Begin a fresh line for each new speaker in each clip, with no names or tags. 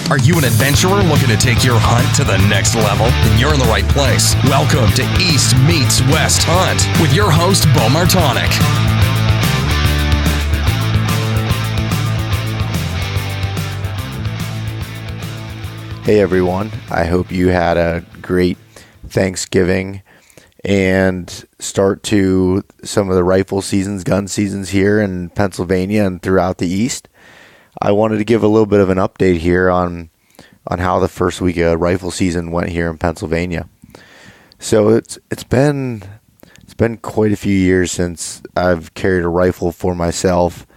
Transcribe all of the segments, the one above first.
Are you an adventurer looking to take your hunt to the next level? Then you're in the right place. Welcome to East Meets West Hunt with your host, Bo Martonic.
Hey everyone, I hope you had a great Thanksgiving and start to some of the rifle seasons, gun seasons here in Pennsylvania and throughout the East. I wanted to give a little bit of an update here on how the first week of rifle season went here in Pennsylvania. So it's been quite a few years since I've carried a rifle for myself,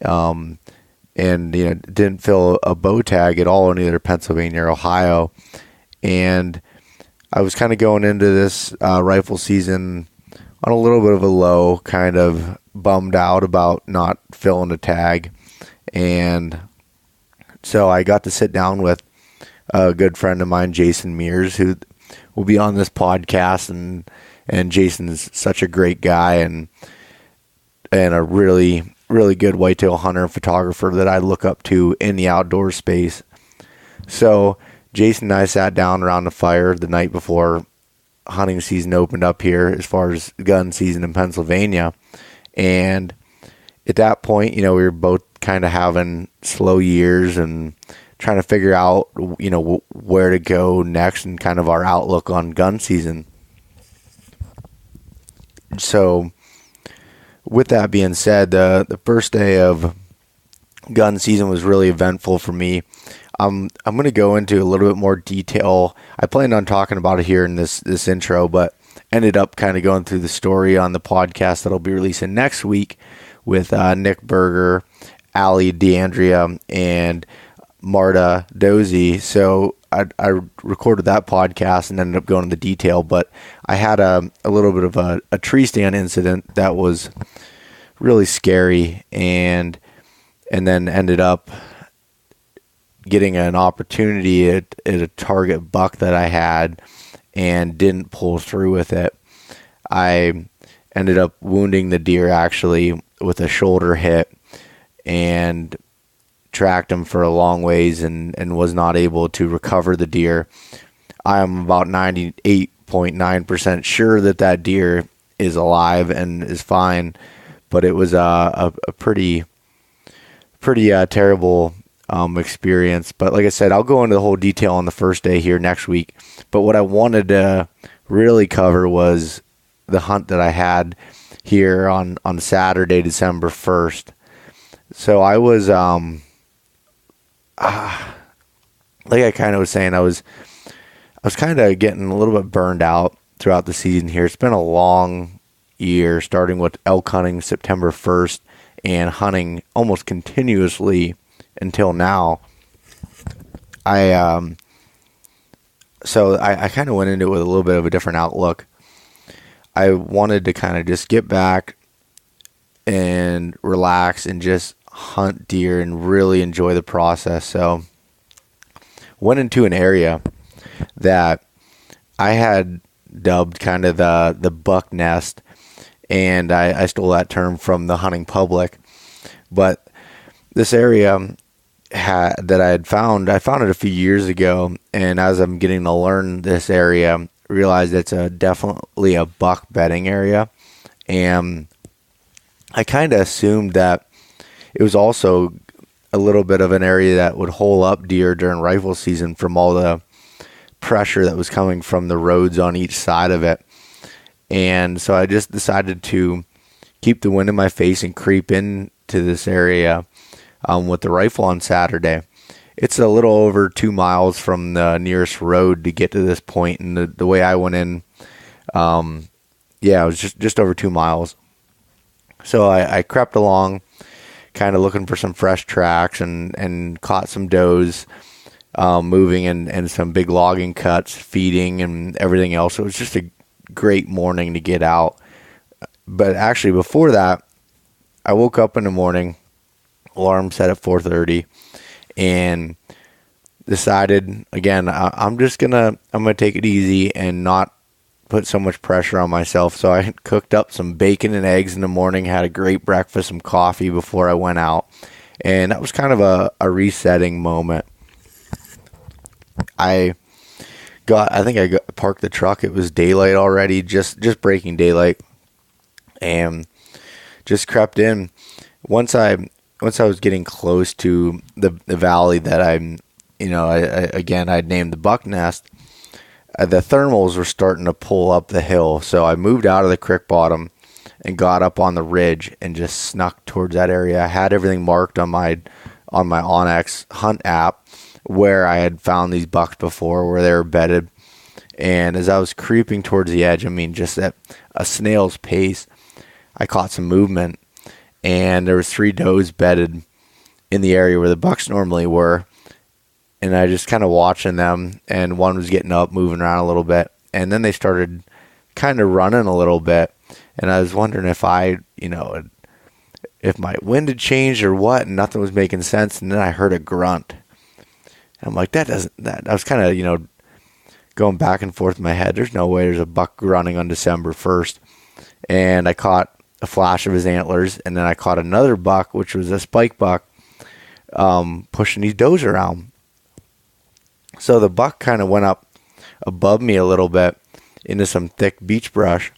and didn't fill a bow tag at all in either Pennsylvania or Ohio, and I was kind of going into this rifle season on a little bit of a low, kind of bummed out about not filling a tag. And so I got to sit down with a good friend of mine, Jason Mears, who will be on this podcast. And Jason's such a great guy and a really, really good whitetail hunter and photographer that I look up to in the outdoor space. So Jason and I sat down around the fire the night before hunting season opened up here as far as gun season in Pennsylvania. And at that point, we were both kind of having slow years and trying to figure out, where to go next and kind of our outlook on gun season. So with that being said, the first day of gun season was really eventful for me. I'm going to go into a little bit more detail. I planned on talking about it here in this intro, but ended up kind of going through the story on the podcast that I'll be releasing next week with Nick Berger, Allie DeAndrea, and Marta Dozy. So I recorded that podcast and ended up going into detail, but I had a little bit of a tree stand incident that was really scary, and then ended up getting an opportunity at a target buck that I had and didn't pull through with it. I ended up wounding the deer actually with a shoulder hit and tracked him for a long ways and was not able to recover the deer. I am about 98.9% sure that deer is alive and is fine, but it was a pretty terrible experience. But like I said, I'll go into the whole detail on the first day here next week. But what I wanted to really cover was the hunt that I had here on Saturday, December 1st. So I was, like I kind of was saying, I was kind of getting a little bit burned out throughout the season here. It's been a long year, starting with elk hunting September 1st and hunting almost continuously until now. So I kind of went into it with a little bit of a different outlook. I wanted to kind of just get back and relax and just hunt deer and really enjoy the process. So went into an area that I had dubbed kind of the buck nest, and I stole that term from the hunting public. But this area that I found it a few years ago, and as I'm getting to learn this area, realized it's definitely a buck bedding area, and I kind of assumed that it was also a little bit of an area that would hole up deer during rifle season from all the pressure that was coming from the roads on each side of it. And so I just decided to keep the wind in my face and creep into this area with the rifle on Saturday. It's a little over 2 miles from the nearest road to get to this point, and the way I went in, it was just over 2 miles. So I crept along, kind of looking for some fresh tracks, and caught some does moving and some big logging cuts, feeding, and everything else. It was just a great morning to get out. But actually, before that, I woke up in the morning, alarm set at 4:30, and decided again I'm gonna take it easy and not put so much pressure on myself. So I cooked up some bacon and eggs in the morning, had a great breakfast, some coffee before I went out, and that was kind of a resetting moment. I think I parked the truck. It was daylight already, just breaking daylight, and just crept in. Once I was getting close to the valley that I'd named the buck nest. The thermals were starting to pull up the hill, so I moved out of the creek bottom and got up on the ridge and just snuck towards that area. I had everything marked on my Onyx Hunt app where I had found these bucks before, where they were bedded. And as I was creeping towards the edge, just at a snail's pace, I caught some movement, and there was 3 does bedded in the area where the bucks normally were. And I just kind of watching them, and one was getting up, moving around a little bit, and then they started kind of running a little bit, and I was wondering if if my wind had changed or what, and nothing was making sense, and then I heard a grunt. And I'm like, I was kind of, going back and forth in my head. There's no way there's a buck grunting on December 1st. And I caught a flash of his antlers, and then I caught another buck, which was a spike buck, pushing these does around. So the buck kind of went up above me a little bit into some thick beech brush.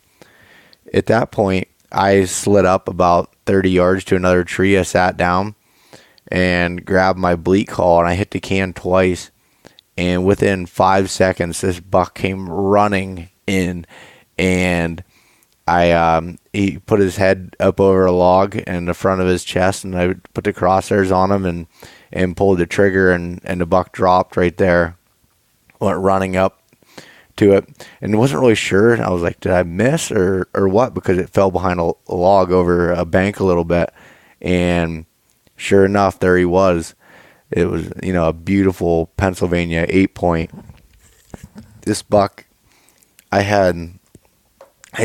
At that point, I slid up about 30 yards to another tree. I sat down and grabbed my bleat call, and I hit the can twice. And within 5 seconds, this buck came running in, and he put his head up over a log in the front of his chest, and I put the crosshairs on him and pulled the trigger, and the buck dropped right there. Went running up to it, and wasn't really sure. I was like, did I miss or what? Because it fell behind a log over a bank a little bit, and sure enough, there he was. It was, a beautiful Pennsylvania 8-point. This buck, I had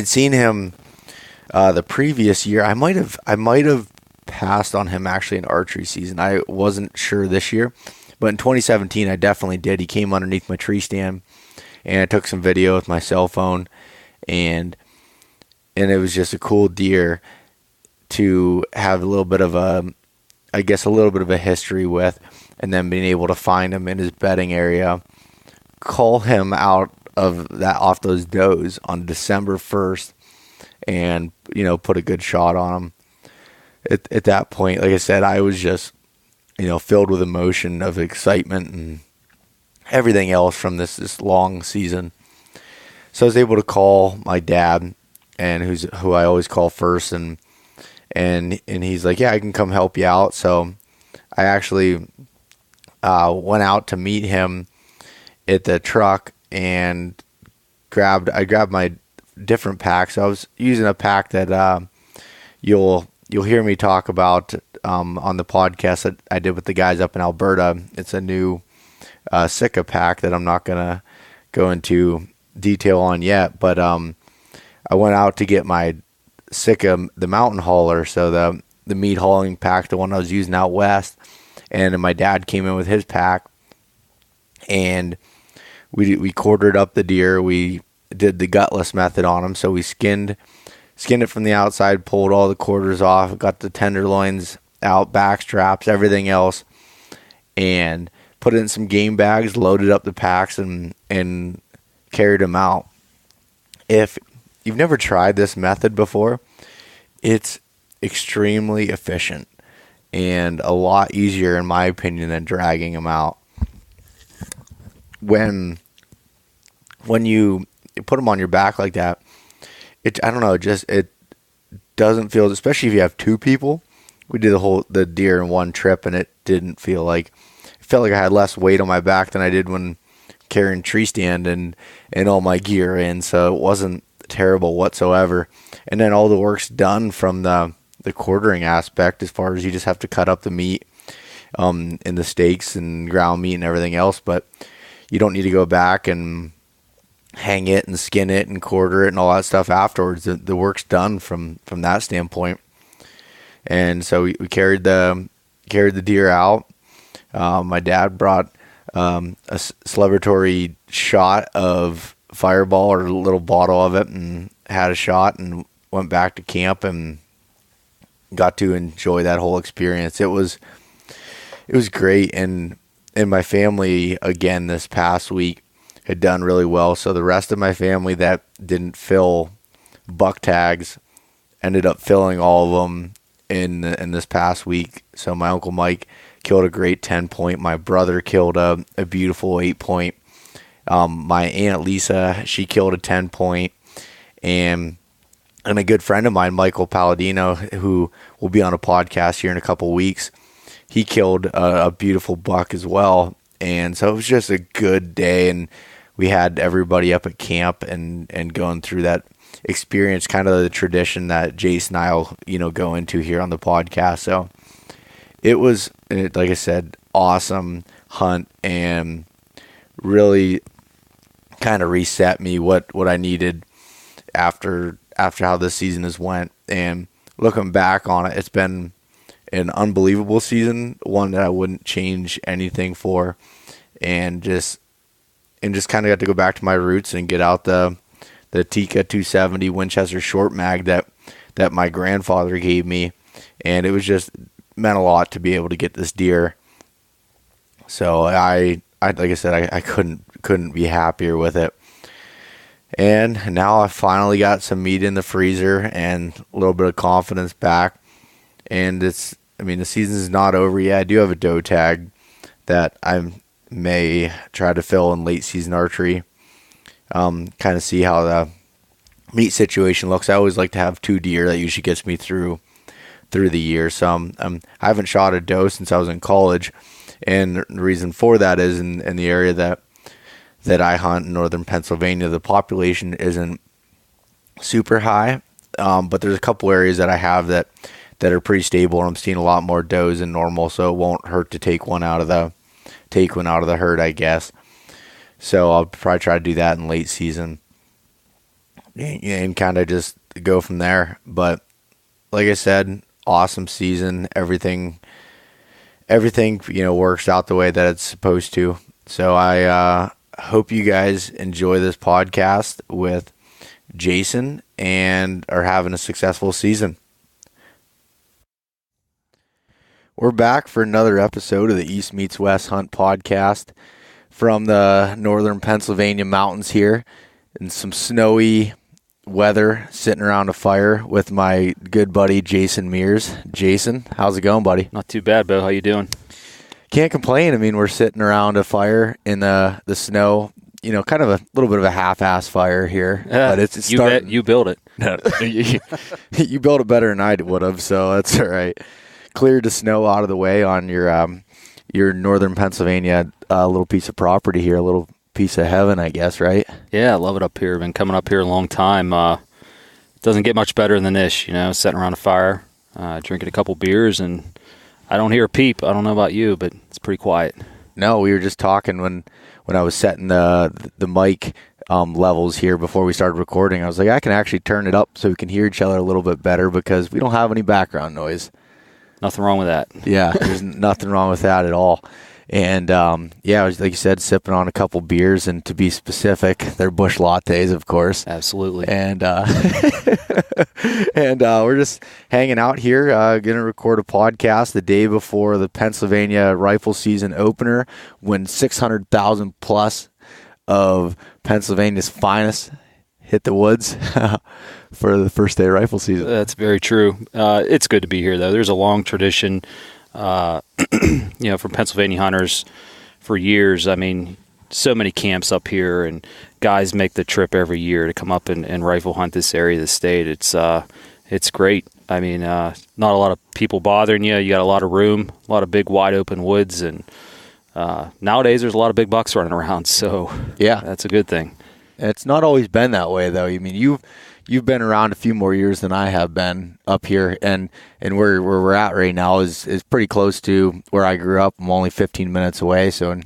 seen him the previous year. I might have passed on him actually in archery season. I wasn't sure this year, but in 2017 I definitely did. He came underneath my tree stand, and I took some video with my cell phone, and it was just a cool deer to have a little bit of a history with, and then being able to find him in his bedding area, call him out off those does on December 1st, and put a good shot on him. At that point, like I said, I was just filled with emotion of excitement and everything else from this long season. So I was able to call my dad, and who I always call first, and he's like, yeah, I can come help you out. So I actually went out to meet him at the truck and I grabbed my different pack. So I was using a pack that you'll hear me talk about on the podcast that I did with the guys up in Alberta. It's a new Sitka pack that I'm not gonna go into detail on yet, but I went out to get my Sitka, the mountain hauler, so the meat hauling pack, the one I was using out west, and my dad came in with his pack, and we quartered up the deer. We did the gutless method on him, so we skinned it from the outside, pulled all the quarters off, got the tenderloins out, back straps, everything else, and put it in some game bags, loaded up the packs, and carried them out. If you've never tried this method before, it's extremely efficient and a lot easier, in my opinion, than dragging them out. When you put them on your back like that, it doesn't feel, especially if you have 2 people. We did the deer in one trip, and it felt like I had less weight on my back than I did when carrying tree stand and all my gear in, so it wasn't terrible whatsoever. And then all the work's done from the quartering aspect, as far as you just have to cut up the meat in the steaks and ground meat and everything else, but you don't need to go back and hang it and skin it and quarter it and all that stuff afterwards. The work's done from that standpoint. And so we carried the deer out. My dad brought a celebratory shot of Fireball, or a little bottle of it, and had a shot, and went back to camp and got to enjoy that whole experience. It was great, and and my family, again, this past week had done really well. So the rest of my family that didn't fill buck tags ended up filling all of them in this past week. So my Uncle Mike killed a great 10-point. My brother killed a beautiful 8-point. My Aunt Lisa, she killed a 10-point. And a good friend of mine, Michael Palladino, who will be on a podcast here in a couple weeks, he killed a beautiful buck as well. And so it was just a good day, and we had everybody up at camp and going through that experience, kind of the tradition that Jason and I'll, go into here on the podcast. So it was, like I said, awesome hunt, and really kind of reset me what I needed after how this season has went. And looking back on it, it's been an unbelievable season, one that I wouldn't change anything for, and just kind of got to go back to my roots and get out the Tika 270 Winchester short mag that my grandfather gave me, and it was just meant a lot to be able to get this deer. So I like I said, I couldn't be happier with it. And now I finally got some meat in the freezer and a little bit of confidence back. And the season's not over yet. I do have a doe tag that I may try to fill in late season archery. Kind of see how the meat situation looks. I always like to have 2 deer. That usually gets me through the year. So I haven't shot a doe since I was in college. And the reason for that is in the area that I hunt in northern Pennsylvania, the population isn't super high, but there's a couple areas that I have that are pretty stable, and I'm seeing a lot more does than normal, so it won't hurt to take one out of the herd, I guess. So I'll probably try to do that in late season and kind of just go from there. But like I said, awesome season. Everything works out the way that it's supposed to. So I hope you guys enjoy this podcast with Jason and are having a successful season. We're back for another episode of the East Meets West Hunt podcast from the northern Pennsylvania mountains here in some snowy weather, sitting around a fire with my good buddy Jason Mears. Jason, how's it going, buddy?
Not too bad, Bo. How you doing?
Can't complain. I mean, we're sitting around a fire in the snow, kind of a little bit of a half-ass fire here. But it's starting.
You built it.
No, you built it better than I would have, so that's all right. Cleared the snow out of the way on your northern Pennsylvania little piece of property here, a little piece of heaven, I guess, right?
Yeah, I love it up here. Been coming up here a long time. Doesn't get much better than this, sitting around a fire, drinking a couple beers, and I don't hear a peep. I don't know about you, but it's pretty quiet.
No, we were just talking when I was setting the mic levels here before we started recording. I was like, I can actually turn it up so we can hear each other a little bit better because we don't have any background noise.
Nothing wrong with that.
Yeah, there's nothing wrong with that at all. And I was, like you said, sipping on a couple beers, and to be specific, they're Busch lattes, of course.
Absolutely.
And we're just hanging out here, going to record a podcast the day before the Pennsylvania rifle season opener, when 600,000 plus of Pennsylvania's finest hit the woods for the first day of rifle season.
That's very true. It's good to be here, though. There's a long tradition from Pennsylvania hunters for years. I mean, so many camps up here, and guys make the trip every year to come up and rifle hunt this area of the state. It's great. I mean, not a lot of people bothering you. You got a lot of room, a lot of big, wide open woods, and nowadays there's a lot of big bucks running around. So
yeah,
that's a good thing.
It's not always been that way, though. I mean, you've been around a few more years than I have been up here, and where we're at right now is pretty close to where I grew up. I'm only 15 minutes away, so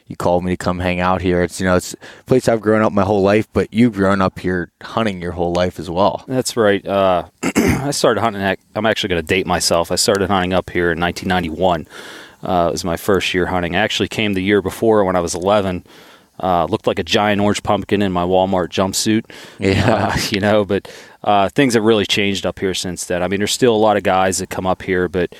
you called me to come hang out here. It's it's a place I've grown up my whole life, but you've grown up here hunting your whole life as well.
That's right. I started hunting. I'm actually going to date myself. I started hunting up here in 1991. It was my first year hunting. I actually came the year before when I was 11. Looked like a giant orange pumpkin in my Walmart jumpsuit.
Yeah.
But things have really changed up here since then. I mean, there's still a lot of guys that come up here, but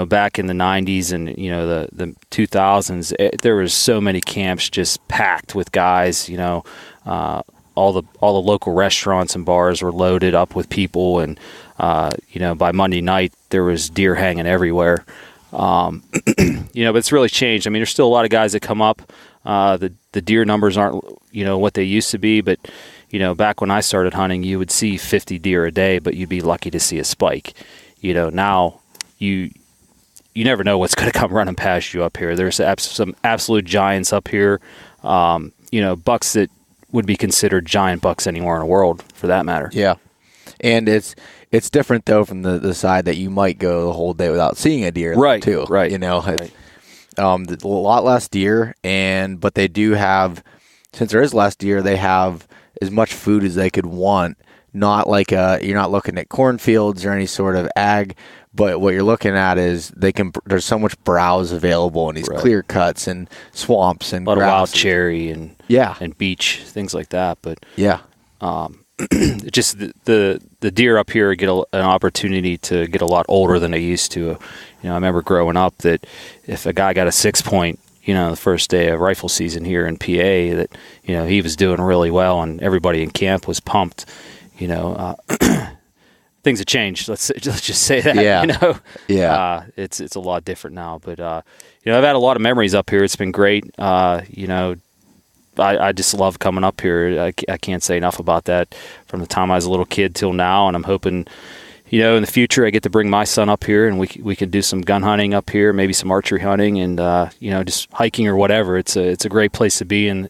back in the 90s and the 2000s, there was so many camps just packed with guys. All the local restaurants and bars were loaded up with people, and by Monday night there was deer hanging everywhere. But it's really changed. I mean, there's still a lot of guys that come up. The deer numbers aren't what they used to be, but back when I started hunting, you would see 50 deer a day, but you'd be lucky to see a spike. Now you never know what's going to come running past you up here. There's some absolute giants up here. Bucks that would be considered giant bucks anywhere in the world, for that matter.
Yeah, and it's different though from the side that you might go the whole day without seeing a deer.
Right.
Too.
Right.
Right. A lot less deer, but they do have, since there is less deer, they have as much food as they could want. Not like you're not looking at cornfields or any sort of ag, but what you're looking at is there's so much browse available in these clear cuts and swamps and
a lot
grasses.
of wild cherry and beach, things like that. But just the deer up here get an opportunity to get a lot older than they used to. I remember growing up that if a guy got a 6-point, the first day of rifle season here in PA, that he was doing really well, and everybody in camp was pumped. Things have changed. Let's just say that. It's a lot different now. But I've had a lot of memories up here. It's been great. I just love coming up here. I can't say enough about that from the time I was a little kid till now, and I'm hoping, in the future I get to bring my son up here and we can do some gun hunting up here, maybe some archery hunting, and just hiking or whatever. It's a great place to be in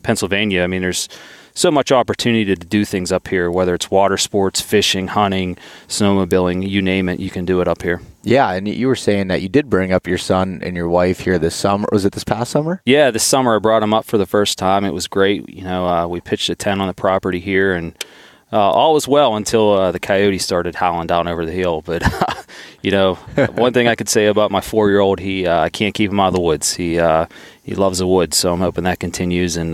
Pennsylvania. I mean, there's so much opportunity to do things up here, whether it's water sports, fishing, hunting, snowmobiling, you name it, you can do it up here.
Yeah, and you were saying that you did bring up your son and your wife here this summer. Was it this past summer?
Yeah, this summer I brought him up for the first time. It was great. We pitched a tent on the property here, and all was well until the coyotes started howling down over the hill. But, one thing I could say about my 4-year-old, I can't keep him out of the woods. He loves the woods, so I'm hoping that continues and,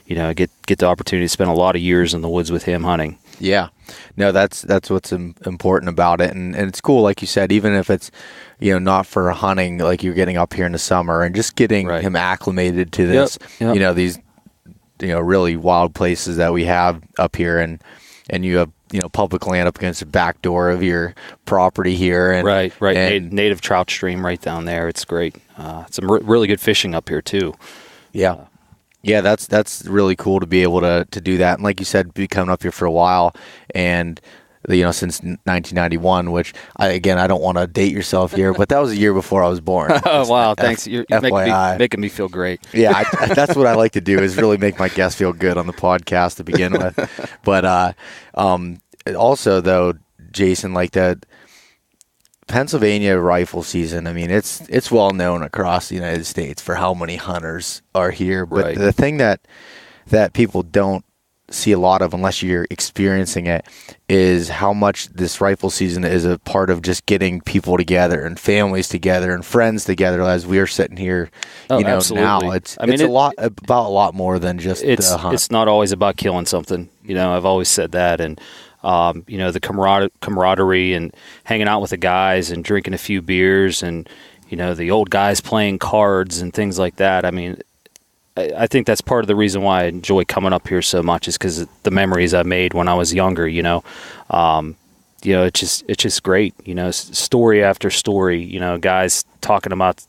get the opportunity to spend a lot of years in the woods with him hunting.
Yeah. No, that's what's important about it. And it's cool, like you said, even if it's, not for hunting, like you're getting up here in the summer and just getting him acclimated to this,
Yep.
These, really wild places that we have up here, and you have, public land up against the back door of your property here. And,
right.
And
native trout stream right down there. It's great. Some really good fishing up here too.
Yeah. Yeah, that's really cool to be able to do that. And like you said, be coming up here for a while, and since 1991, which I don't want to date yourself here, but that was a year before I was born.
Oh wow, thanks. You're making me feel great.
Yeah, that's what I like to do, is really make my guests feel good on the podcast to begin with. But also though, Jason, like that Pennsylvania rifle season, I mean, it's well known across the United States for how many hunters are here. But the thing that people don't see a lot of, unless you're experiencing it, is how much this rifle season is a part of just getting people together and families together and friends together, as we are sitting here,
absolutely.
now. It's a lot more than just the hunt.
It's not always about killing something. I've always said that. And the camaraderie and hanging out with the guys and drinking a few beers and, the old guys playing cards and things like that. I mean, I think that's part of the reason why I enjoy coming up here so much, is because the memories I made when I was younger, it's just great, story after story, guys talking about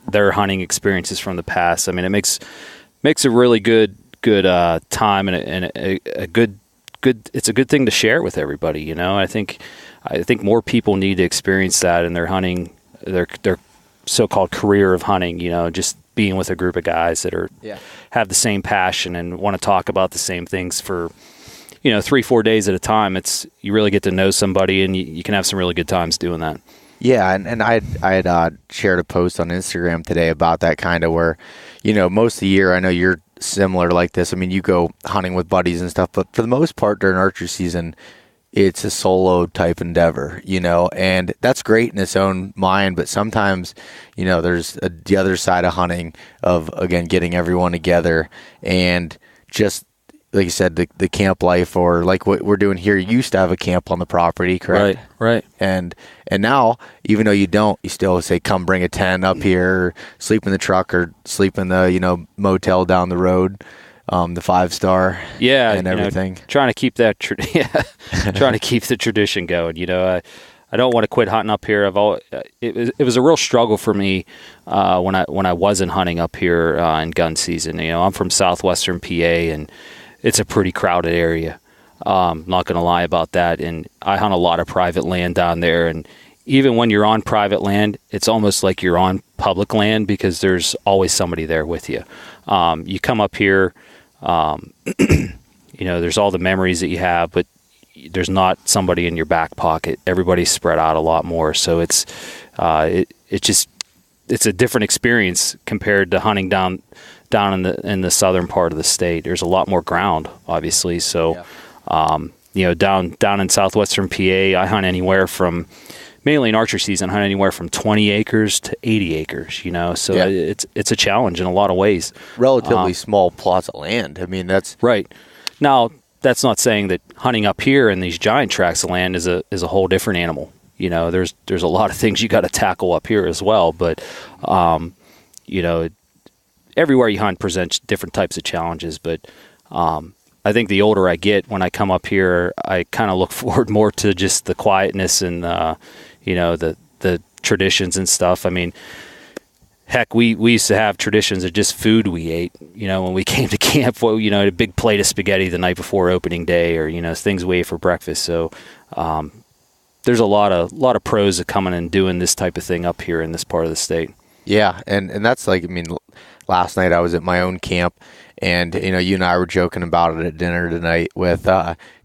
their hunting experiences from the past. I mean, it makes a really good time and a good, it's a good thing to share with everybody. I think more people need to experience that in their hunting, their so-called career of hunting, just being with a group of guys that have the same passion and want to talk about the same things for 3-4 days at a time. You really get to know somebody, and you can have some really good times doing that.
Yeah, and I had shared a post on Instagram today about that, kind of where, most of the year, I know you're similar like this. I mean, you go hunting with buddies and stuff, but for the most part during archery season, it's a solo type endeavor, and that's great in its own mind. But sometimes, there's the other side of hunting of, again, getting everyone together and just like you said, the camp life, or like what we're doing here. You used to have a camp on the property, correct?
Right.
And now, even though you don't, you still say, come bring a tent up here, or sleep in the truck, or sleep in the, motel down the road, the 5-star, and everything.
Trying to keep that, trying to keep the tradition going. I don't want to quit hunting up here. It was a real struggle for me when I wasn't hunting up here in gun season. I'm from southwestern PA, and it's a pretty crowded area. Not going to lie about that. And I hunt a lot of private land down there. And even when you're on private land, it's almost like you're on public land because there's always somebody there with you. You come up here, there's all the memories that you have, but there's not somebody in your back pocket. Everybody's spread out a lot more. So it's a different experience compared to hunting down in the southern part of the state. There's a lot more ground, obviously. So, down in southwestern PA, I hunt anywhere from, mainly in archery season, I hunt anywhere from 20 acres to 80 acres, So it's a challenge in a lot of ways.
Relatively small plots of land. I mean, that's
right. Now, that's not saying that hunting up here in these giant tracts of land is a whole different animal. There's a lot of things you got to tackle up here as well. But, everywhere you hunt presents different types of challenges. But I think the older I get, when I come up here, I kind of look forward more to just the quietness and, the traditions and stuff. I mean, heck, we used to have traditions of just food we ate, when we came to camp, a big plate of spaghetti the night before opening day, or, things we ate for breakfast. So, there's a lot of pros of coming and doing this type of thing up here in this part of the state.
Yeah. And that's last night I was at my own camp, and, you and I were joking about it at dinner tonight with,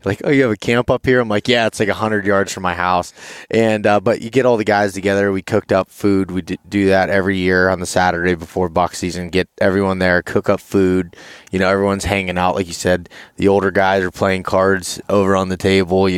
like, oh, you have a camp up here? I'm like, yeah, it's like 100 yards from my house. And, but you get all the guys together. We cooked up food. We do that every year on the Saturday before buck season, get everyone there, cook up food. Everyone's hanging out. Like you said, the older guys are playing cards over on the table,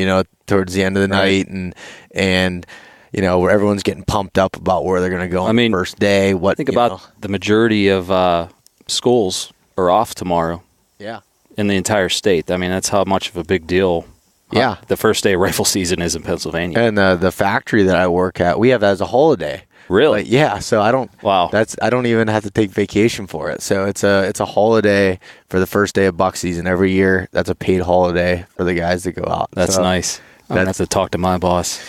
towards the end of the night. And, where everyone's getting pumped up about where they're going to go on the first day.
Think about the majority of schools are off tomorrow.
Yeah.
In the entire state. I mean, that's how much of a big deal the first day of rifle season is in Pennsylvania.
And the factory that I work at, we have that as a holiday.
Really?
Yeah. So I don't.
Wow.
I don't even have to take vacation for it. So it's a holiday for the first day of buck season every year. That's a paid holiday for the guys to go out.
That's nice. I'm gonna have to talk to my boss.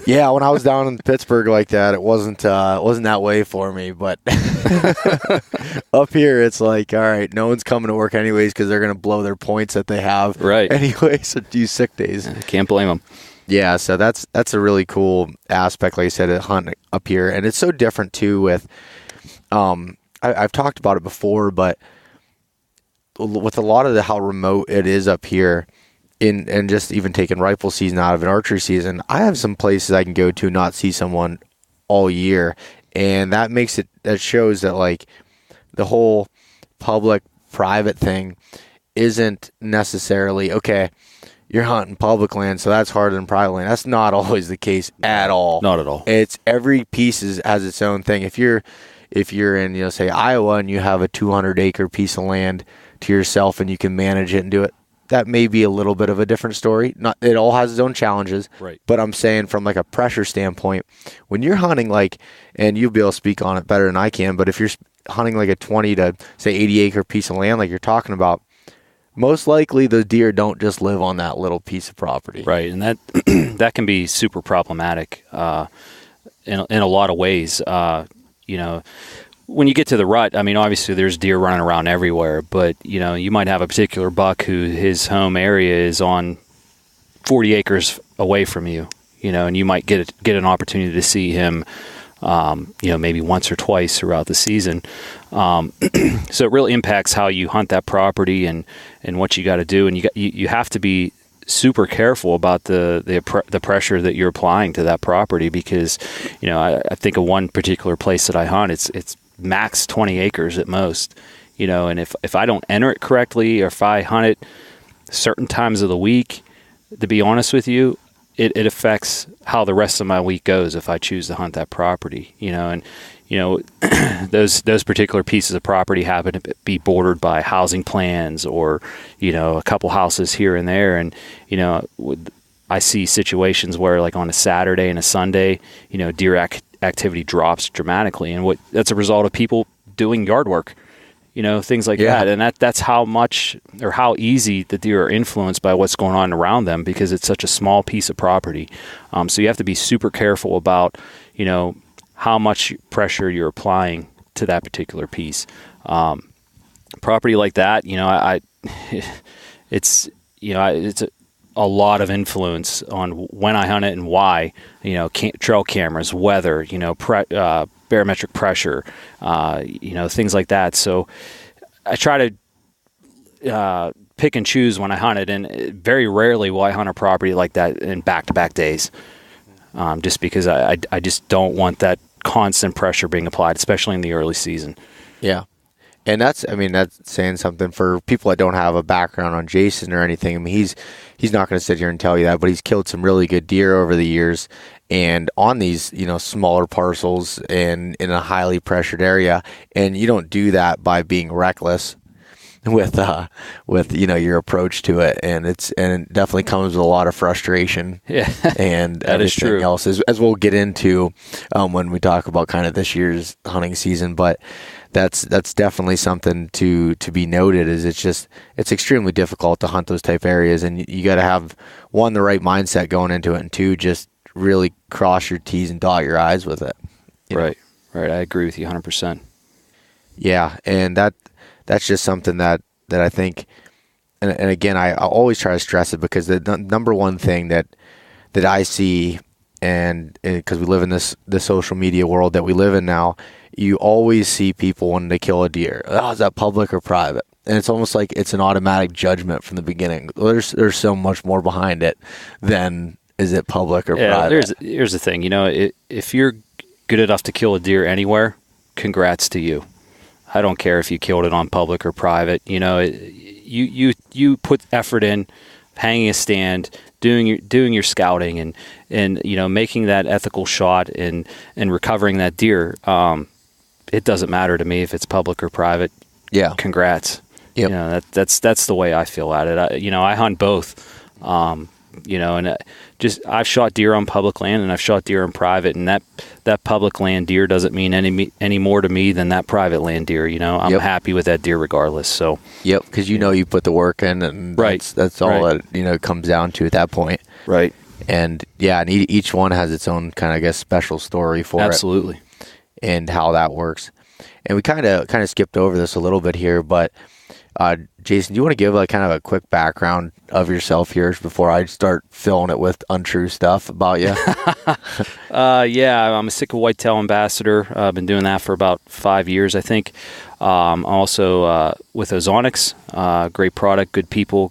Yeah, when I was down in Pittsburgh like that, it wasn't that way for me. But up here, it's like, all right, no one's coming to work anyways because they're gonna blow their points that they have anyways. So use sick days.
Can't blame them.
Yeah, so that's a really cool aspect, like I said, at hunting up here, and it's so different too. With I've talked about it before, but with a lot of how remote it is up here. And just even taking rifle season out of an archery season, I have some places I can go to not see someone all year, and that shows that like the whole public private thing isn't necessarily okay. You're hunting public land, so that's harder than private land. That's not always the case at all.
Not at all.
It's every piece has its own thing. If you're in say Iowa and you have a 200-acre piece of land to yourself and you can manage it and do it, that may be a little bit of a different story. Not it all has its own challenges,
right? But
I'm saying from like a pressure standpoint, when you're hunting and you'll be able to speak on it better than I can, but if you're hunting like a 20 to say 80 acre piece of land like you're talking about, most likely the deer don't just live on that little piece of property,
right? And that that can be super problematic in a lot of ways. When you get to the rut, I mean, obviously there's deer running around everywhere, but, you might have a particular buck who his home area is on 40 acres away from you, and you might get an opportunity to see him, maybe once or twice throughout the season. So it really impacts how you hunt that property and what you got to do. And you have to be super careful about the pressure that you're applying to that property because, I think of one particular place that I hunt, it's max 20 acres at most, and if I don't enter it correctly or if I hunt it certain times of the week, to be honest with you, it affects how the rest of my week goes if I choose to hunt that property, and those particular pieces of property happen to be bordered by housing plans or, a couple houses here and there. And, I see situations where, like on a Saturday and a Sunday, deer activity drops dramatically. And that's a result of people doing yard work, things like that. And that's how much or how easy the deer are influenced by what's going on around them, because it's such a small piece of property. So you have to be super careful about, how much pressure you're applying to that particular piece. Property like that, it's a lot of influence on when I hunt it and why. Trail cameras, weather, barometric pressure, things like that. So I try to pick and choose when I hunt it, and very rarely will I hunt a property like that in back-to-back days, just because I just don't want that constant pressure being applied, especially in the early season.
Yeah. And that's saying something for people that don't have a background on Jason or anything. I mean, he's not going to sit here and tell you that, but he's killed some really good deer over the years, and on these, smaller parcels and in a highly pressured area. And you don't do that by being reckless with your approach to it. And it definitely comes with a lot of frustration.
Yeah.
And
that is true.
Everything else, as we'll get into when we talk about kind of this year's hunting season. But that's definitely something to be noted. Is it's extremely difficult to hunt those type areas, and you got to have, one, the right mindset going into it, and two, just really cross your T's and dot your I's with it.
Right. I agree with you 100%.
Yeah, and that's just something that I think, and again, I always try to stress it, because the number one thing that I see, and because we live in this social media world that we live in now, you always see people when they kill a deer. Oh, is that public or private? And it's almost like it's an automatic judgment from the beginning. There's so much more behind it than is it public or private.
Here's the thing, if you're good enough to kill a deer anywhere, congrats to you. I don't care if you killed it on public or private. You put effort in, hanging a stand, doing your scouting, and making that ethical shot and recovering that deer. It doesn't matter to me if it's public or private.
Yeah.
Congrats.
Yep.
That's the way I feel at it. I hunt both. And I've shot deer on public land and I've shot deer on private, and that public land deer doesn't mean any more to me than that private land deer. I'm happy with that deer regardless. So
yep, because you put the work in, and
right.
That's all that comes down to at that point.
Right.
And and each one has its own kind of, I guess, special story for
Absolutely.
it, and how that works. And we kind of skipped over this a little bit here, but Jason, do you want to give kind of a quick background of yourself here before I start filling it with untrue stuff about you?
Yeah, I'm a Sitka Whitetail Ambassador. I've been doing that for about 5 years, I think. I'm also with Ozonics, great product, good people,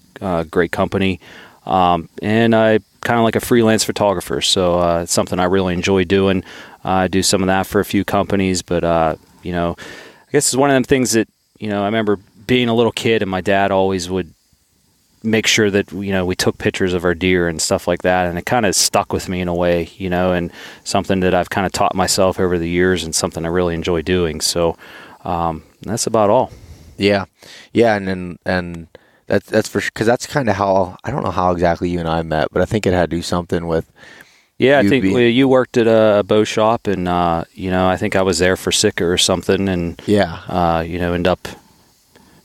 great company. And I kind of like a freelance photographer, so it's something I really enjoy doing. I do some of that for a few companies, but I guess it's one of them things that, I remember being a little kid, and my dad always would make sure that, we took pictures of our deer and stuff like that. And it kind of stuck with me in a way, and something that I've kind of taught myself over the years, and something I really enjoy doing. So, that's about all.
Yeah. Yeah. And that's for sure. 'Cause that's kind of how, I don't know how exactly you and I met, but I think it had to do something with,
yeah, I think you worked at a bow shop, and, I think I was there for Sitka or something, and, end up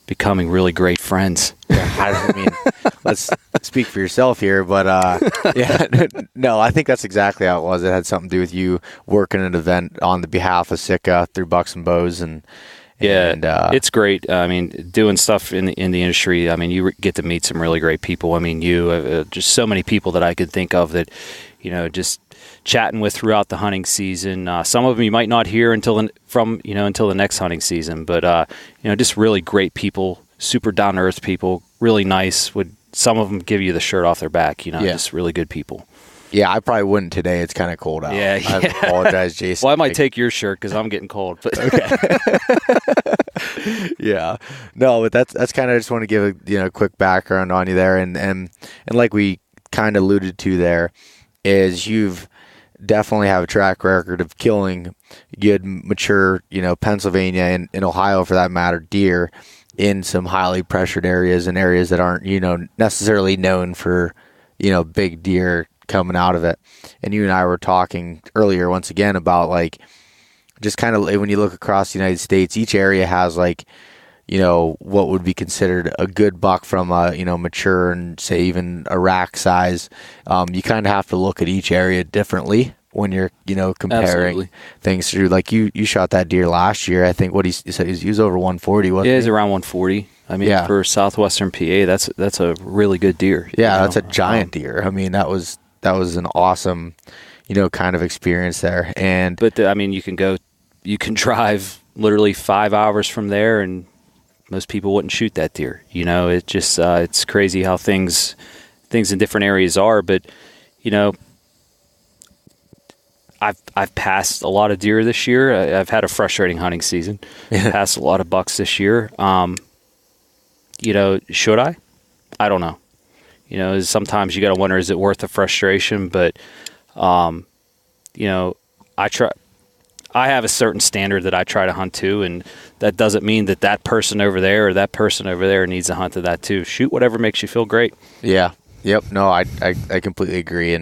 becoming really great friends.
Yeah, I mean, let's speak for yourself here, but no, I think that's exactly how it was. It had something to do with you working an event on the behalf of Sitka through Bucks and Bows, and
it's great. I mean, doing stuff in the industry. I mean, you get to meet some really great people. I mean, just so many people that I could think of that, just chatting with throughout the hunting season. Some of them you might not hear until the next hunting season, but just really great people, super down to earth people, really nice. Some of them give you the shirt off their back, just really good people.
Yeah, I probably wouldn't today. It's kind of cold out.
Yeah.
I apologize, Jason.
Well, I might take your shirt because I'm getting cold. But
okay. Yeah. No, but that's kind of, I just want to give a quick background on you there, and like we kind of alluded to there, is you've definitely have a track record of killing good, mature, Pennsylvania and Ohio, for that matter, deer in some highly pressured areas and areas that aren't, necessarily known for, big deer coming out of it. And you and I were talking earlier once again about like, just kind of when you look across the United States, each area has like, what would be considered a good buck from a, mature and say even a rack size. You kind of have to look at each area differently when you're, comparing
Absolutely.
things through. Like you shot that deer last year. I think what he said he was over 140. Wasn't
He's around 140. I mean, for southwestern PA, that's a really good deer.
Yeah, that's a giant deer. I mean, that was an awesome, kind of experience there. And
you can drive literally 5 hours from there, and most people wouldn't shoot that deer. It just it's crazy how things in different areas are. But I've passed a lot of deer this year. I've had a frustrating hunting season. Passed a lot of bucks this year. Should I? I don't know. Sometimes you got to wonder, is it worth the frustration? But I have a certain standard that I try to hunt to, and that doesn't mean that person over there or that person over there needs to hunt to that too. Shoot whatever makes you feel great.
Yeah. Yep. No, I completely agree.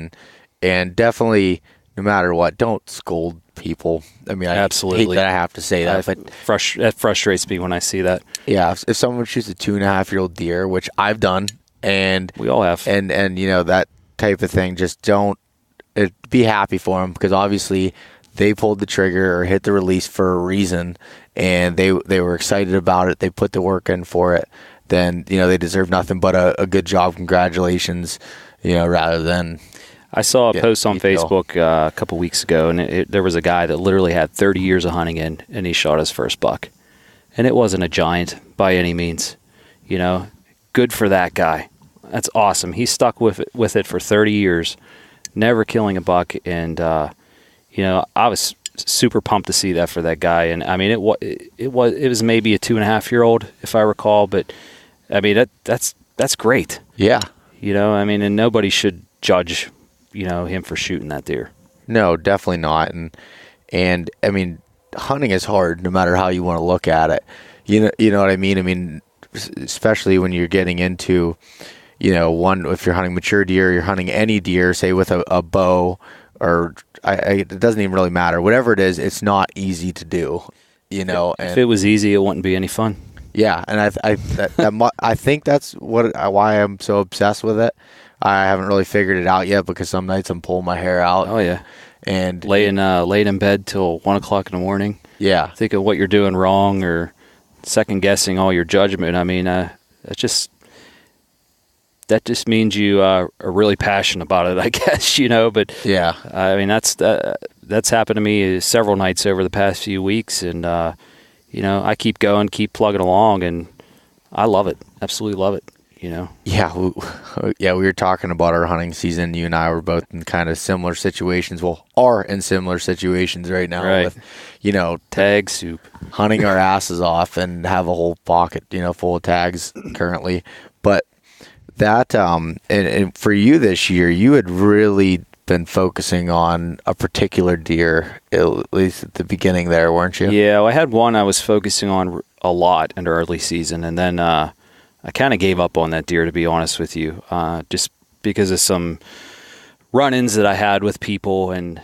And definitely, no matter what, don't scold people. I mean, I
Absolutely.
hate that I have to say that, but
that frustrates me when I see that.
Yeah. If someone shoots a 2.5-year-old deer, which I've done, and
we all have,
and that type of thing, just don't be happy for them, because obviously they pulled the trigger or hit the release for a reason, and they were excited about it. They put the work in for it. Then they deserve nothing but a good job. Congratulations, rather than.
I saw a post on Facebook a couple weeks ago, and there was a guy that literally had 30 years of hunting in, and he shot his first buck, and it wasn't a giant by any means. Good for that guy. That's awesome. He stuck with it for 30 years, never killing a buck, and I was super pumped to see that for that guy. And I mean, it was maybe a 2.5-year-old, if I recall, but I mean that's great.
Yeah.
And nobody should judge, him for shooting that deer.
No, definitely not. And I mean, hunting is hard no matter how you want to look at it. You know what I mean? I mean, especially when you're getting into, if you're hunting mature deer, you're hunting any deer, say with a bow, or it doesn't even really matter. Whatever it is, it's not easy to do,
If it was easy, it wouldn't be any fun.
Yeah, and I think that's why I'm so obsessed with it. I haven't really figured it out yet, because some nights I'm pulling my hair out.
Oh yeah,
and
laying in bed till 1 o'clock in the morning.
Yeah,
thinking what you're doing wrong or second guessing all your judgment. I mean, that just means you are really passionate about it, I guess. But
yeah,
I mean that's happened to me several nights over the past few weeks, and I keep going, keep plugging along, and I love it. Absolutely love it.
Yeah, we were talking about our hunting season. You and I were both in kind of similar situations. Well, are in similar situations right now,
right.
With
tag soup,
hunting our asses off, and have a whole pocket full of tags currently. But that and for you this year, you had really been focusing on a particular deer, at least at the beginning there, weren't you?
Yeah, well, I had one I was focusing on a lot in the early season, and then I kind of gave up on that deer, to be honest with you, just because of some run-ins that I had with people. And,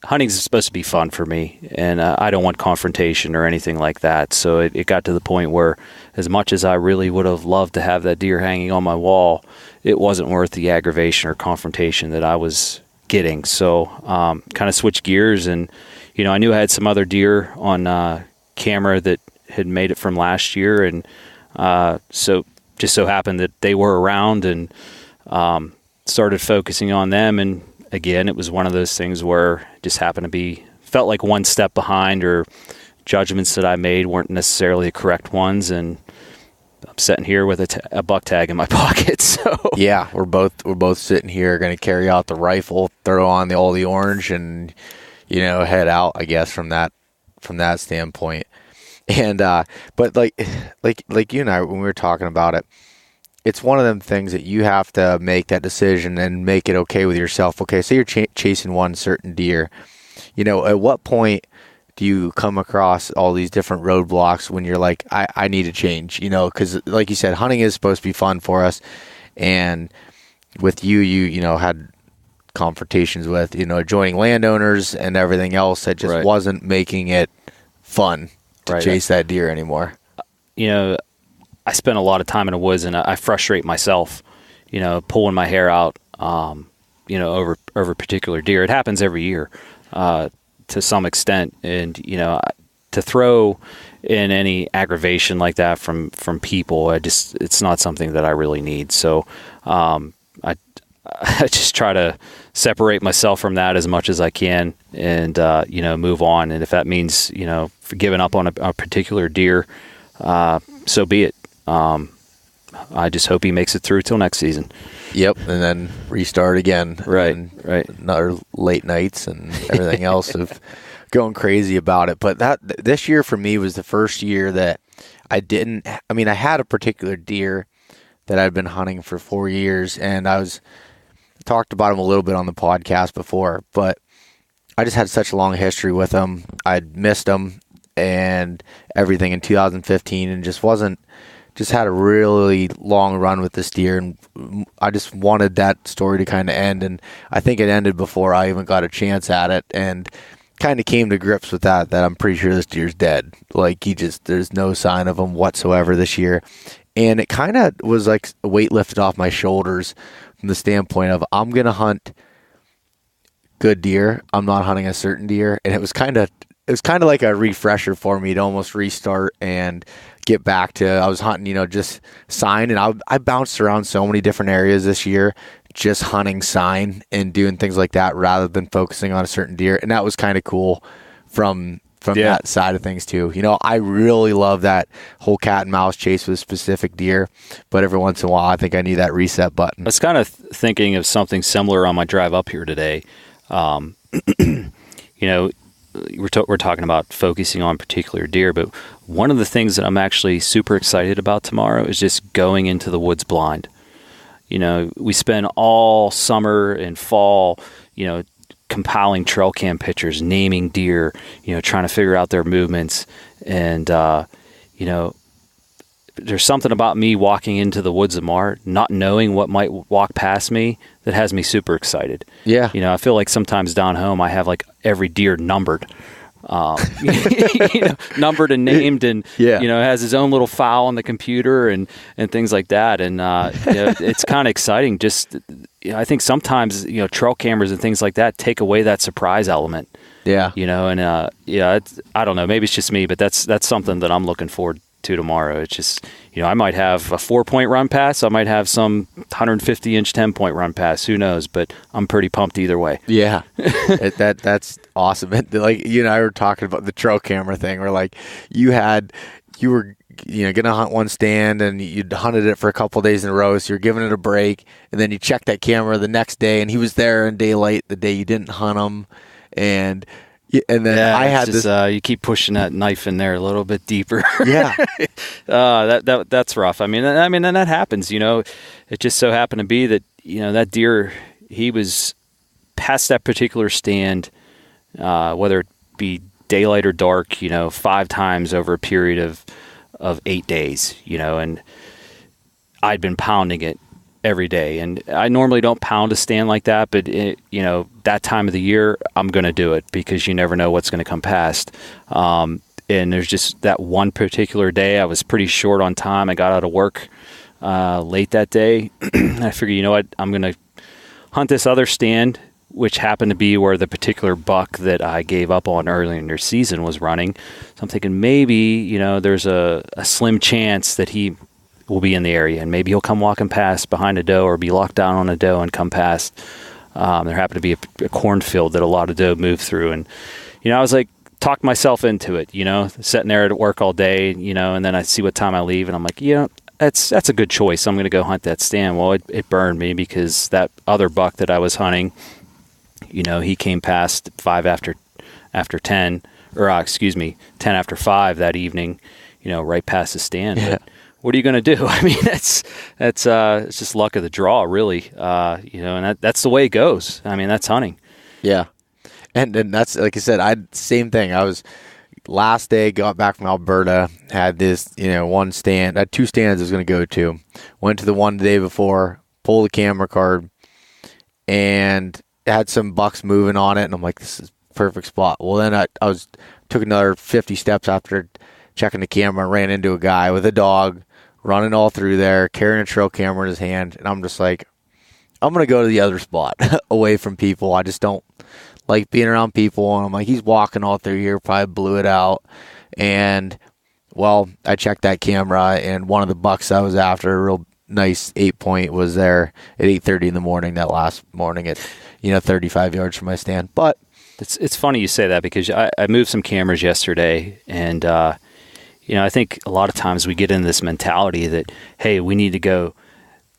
hunting's supposed to be fun for me, and I don't want confrontation or anything like that. So it got to the point where, as much as I really would have loved to have that deer hanging on my wall, it wasn't worth the aggravation or confrontation that I was getting. So kind of switched gears, and, I knew I had some other deer on camera that had made it from last year, and so just so happened that they were around, and started focusing on them. And again, it was one of those things where it just happened to felt like one step behind, or judgments that I made weren't necessarily the correct ones, and I'm sitting here with a buck tag in my pocket. So
yeah, we're both sitting here, going to carry out the rifle, throw on all the orange, and head out, I guess, from that standpoint. And but like you and I, when we were talking about it, it's one of them things that you have to make that decision and make it okay with yourself. Okay, so you're chasing one certain deer. At what point do you come across all these different roadblocks when you're like, I need to change, because like you said, hunting is supposed to be fun for us. And with you had confrontations with, adjoining landowners and everything else that just wasn't making it fun to chase that deer anymore.
I spend a lot of time in the woods and I frustrate myself, pulling my hair out, over a particular deer. It happens every year. To some extent, and to throw in any aggravation like that from people, it's not something that I really need. So I just try to separate myself from that as much as I can, and move on. And if that means giving up on a particular deer, so be it. I just hope he makes it through till next season.
Yep, and then restart again.
Right.
Another late nights and everything else of going crazy about it. But this year for me was the first year that I had a particular deer that I'd been hunting for 4 years, and talked about him a little bit on the podcast before, but I just had such a long history with him. I'd missed him and everything in 2015, and just had a really long run with this deer, and I just wanted that story to kind of end, and I think it ended before I even got a chance at it, and kind of came to grips with that I'm pretty sure this deer's dead. Like, there's no sign of him whatsoever this year, and it kind of was like a weight lifted off my shoulders from the standpoint of, I'm going to hunt good deer, I'm not hunting a certain deer, and it was kind of like a refresher for me to almost restart and get back to, I was hunting, just sign, and I bounced around so many different areas this year, just hunting sign and doing things like that rather than focusing on a certain deer. And that was kind of cool from that side of things too. I really love that whole cat and mouse chase with a specific deer, but every once in a while, I think I need that reset button.
I was kind of thinking of something similar on my drive up here today. We're talking about focusing on particular deer, but one of the things that I'm actually super excited about tomorrow is just going into the woods blind. We spend all summer and fall, compiling trail cam pictures, naming deer, trying to figure out their movements. And, there's something about me walking into the woods of Mar, not knowing what might walk past me, that has me super excited.
Yeah.
I feel like sometimes down home I have like every deer numbered, numbered and named, and has his own little file on the computer and things like that. And it's kind of exciting. Just I think sometimes trail cameras and things like that take away that surprise element.
Yeah.
I don't know. Maybe it's just me, but that's something that I'm looking forward to tomorrow. It's just, I might have a 4-point run pass. I might have some 150-inch 10-point run pass. Who knows? But I'm pretty pumped either way.
Yeah. That's awesome. Like, you and I were talking about the trail camera thing, where like you were gonna hunt one stand and you'd hunted it for a couple of days in a row, so you're giving it a break, and then you check that camera the next day and he was there in daylight the day you didn't hunt him, and then I had
just, you keep pushing that knife in there a little bit deeper.
Yeah.
That's rough. I mean, and that happens, It just so happened to be that, that deer, he was past that particular stand, whether it be daylight or dark, 5 times over a period of 8 days, and I'd been pounding it every day. And I normally don't pound a stand like that, but that time of the year, I'm going to do it because you never know what's going to come past. And there's just that one particular day, I was pretty short on time. I got out of work late that day. I figured, you know what, I'm going to hunt this other stand, which happened to be where the particular buck that I gave up on early in their season was running. So I'm thinking maybe, there's a slim chance that he will be in the area, and maybe he'll come walking past behind a doe or be locked down on a doe and come past. There happened to be a cornfield that a lot of doe move through, and I was like, talked myself into it, sitting there at work all day, and then I see what time I leave, and I'm like, that's a good choice. I'm going to go hunt that stand. Well, it burned me because that other buck that I was hunting, he came past 5 after 10, or 10 after 5 that evening, right past the stand.
Yeah.
But what are you going to do? I mean, it's just luck of the draw, really. And that's the way it goes. I mean, that's hunting.
Yeah. And that's, like I said, same thing. I was last day, got back from Alberta, had this, one stand, I had 2 stands I was going to go to. Went to the one the day before, pulled the camera card, and had some bucks moving on it, and I'm like, this is a perfect spot. Well, then I took another 50 steps after checking the camera, ran into a guy with a dog, running all through there, carrying a trail camera in his hand, and I'm just like, I'm going to go to the other spot, away from people. I just don't like being around people, and I'm like, he's walking all through here, probably blew it out. And, well, I checked that camera, and one of the bucks I was after, a real nice 8-point, was there at 8:30 in the morning that last morning at 35 yards from my stand. But
it's funny you say that, because I moved some cameras yesterday, and I think a lot of times we get into this mentality that, hey, we need to go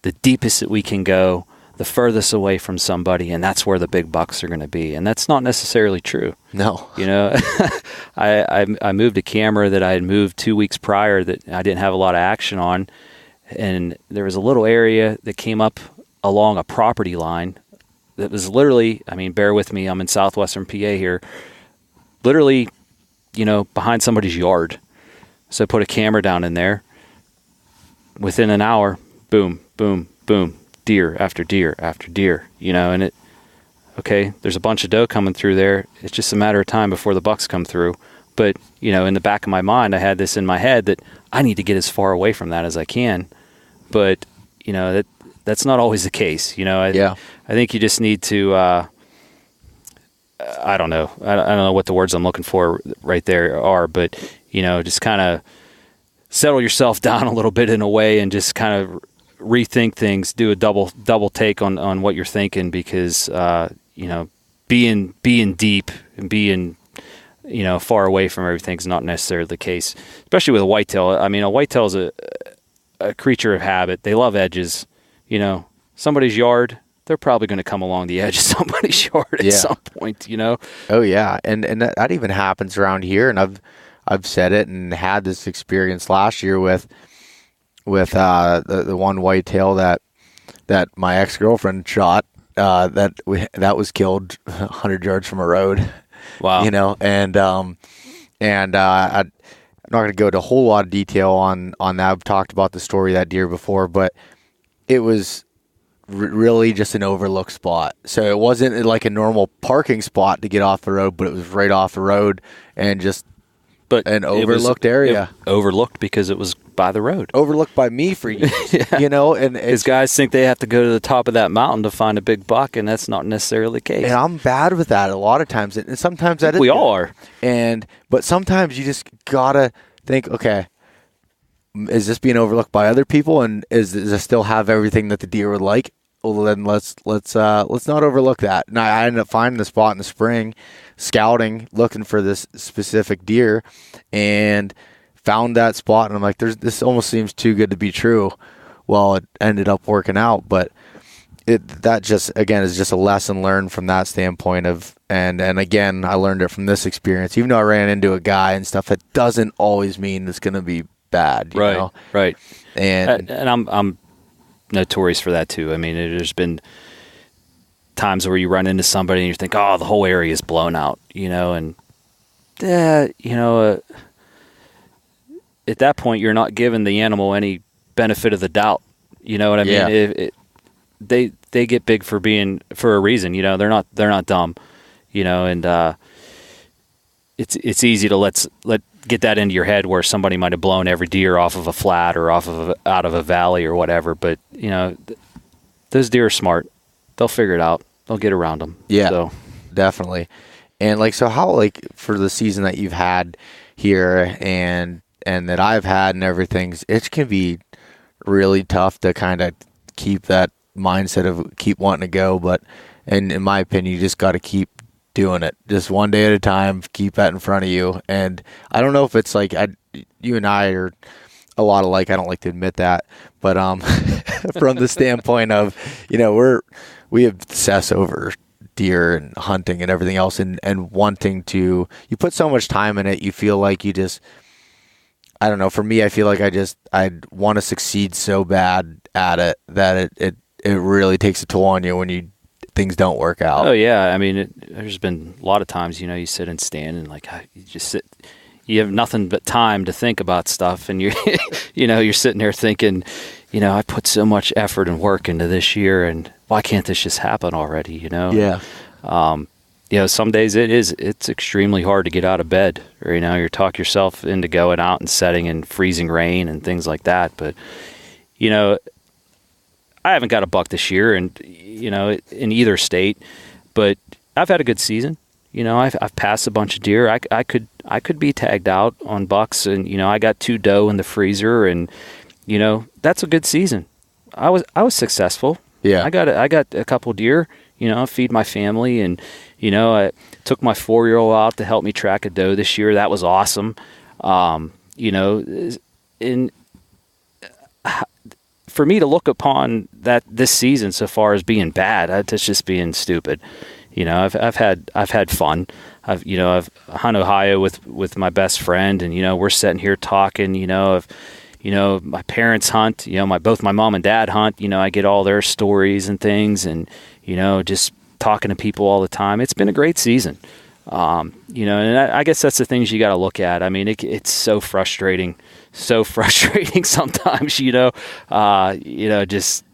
the deepest that we can go, the furthest away from somebody, and that's where the big bucks are going to be. And that's not necessarily true.
No.
I moved a camera that I had moved 2 weeks prior that I didn't have a lot of action on, and there was a little area that came up along a property line that was literally, I mean, bear with me, I'm in southwestern PA here, literally, behind somebody's yard. So I put a camera down in there. Within an hour, boom, boom, boom, deer after deer after deer, and there's a bunch of doe coming through there. It's just a matter of time before the bucks come through. But, in the back of my mind, I had this in my head that I need to get as far away from that as I can. But, that's not always the case. I think you just need to, I don't know. I don't know what the words I'm looking for right there are, but, just kind of settle yourself down a little bit in a way and just kind of rethink things, do a double take on what you're thinking, because, being deep and being, far away from everything is not necessarily the case, especially with a whitetail. I mean, a whitetail is a creature of habit. They love edges. Somebody's yard, they're probably going to come along the edge of somebody's yard at some point,
Oh yeah. And that even happens around here. And I've said it and had this experience last year with the one whitetail that my ex-girlfriend shot, that was killed 100 yards from a road.
Wow.
And I'm not going to go into a whole lot of detail on that. I've talked about the story of that deer before, but it was really just an overlooked spot. So it wasn't like a normal parking spot to get off the road, but it was right off the road and just an overlooked area.
Overlooked because it was by the road.
Overlooked by me for years, and
because guys think they have to go to the top of that mountain to find a big buck, and that's not necessarily the case.
And I'm bad with that a lot of times, and sometimes that is.
We all are.
But sometimes you just gotta think, okay, is this being overlooked by other people, and does it still have everything that the deer would like? Well, then let's not overlook that. And I ended up finding the spot in the spring, scouting, looking for this specific deer, and found that spot. And I'm like, this almost seems too good to be true. Well, it ended up working out, but that just, again, is just a lesson learned from that standpoint of, and again, I learned it from this experience. Even though I ran into a guy and stuff, that doesn't always mean it's going to be bad. You know?
Right.
And
I'm notorious for that too. I mean, there's been times where you run into somebody and you think, oh, the whole area is blown out, and at that point, you're not giving the animal any benefit of the doubt. You know what I mean? They get big for a reason. They're not dumb. And it's easy to let get that into your head where somebody might have blown every deer off of a flat or out of a valley or whatever. But those deer are smart. They'll figure it out. They'll get around them.
Yeah,
so.
Definitely. And so how for the season that you've had here and that I've had and everything, it can be really tough to kind of keep that mindset of keep wanting to go. But in my opinion, you just got to keep doing it, just one day at a time. Keep that in front of you. And I don't know if it's you and I are a lot alike. I don't like to admit that, but from the standpoint of we obsess over deer and hunting and everything else, and wanting to, you put so much time in it, you feel like you just, I don't know. For me, I feel like I want to succeed so bad at it that it really takes a toll on you when things don't work out.
Oh yeah, I mean, there's been a lot of times, you know, you sit and stand and like you just sit, you have nothing but time to think about stuff, and you're sitting there thinking, you know, I put so much effort and work into this year, and why can't this just happen already? You know?
Yeah.
You know, some days it's extremely hard to get out of bed, or, you know, you talk yourself into going out and setting in freezing rain and things like that. But, you know, I haven't got a buck this year, and, you know, in either state, but I've had a good season. You know, I've passed a bunch of deer. I could be tagged out on bucks, and, you know, I got 2 doe in the freezer, and, you know, that's a good season. I was successful.
Yeah.
I got a couple deer, you know, feed my family, and, you know, I took my 4-year-old out to help me track a doe this year. That was awesome. You know, for me to look upon this season so far as being bad, that's just being stupid. You know, I've had fun. I've hunt Ohio with my best friend, and, you know, we're sitting here talking. You know, my parents hunt. You know, both my mom and dad hunt. You know, I get all their stories and things, and, you know, just talking to people all the time. It's been a great season. You know, and I guess that's the things you got to look at. I mean, it's so frustrating sometimes. You know, just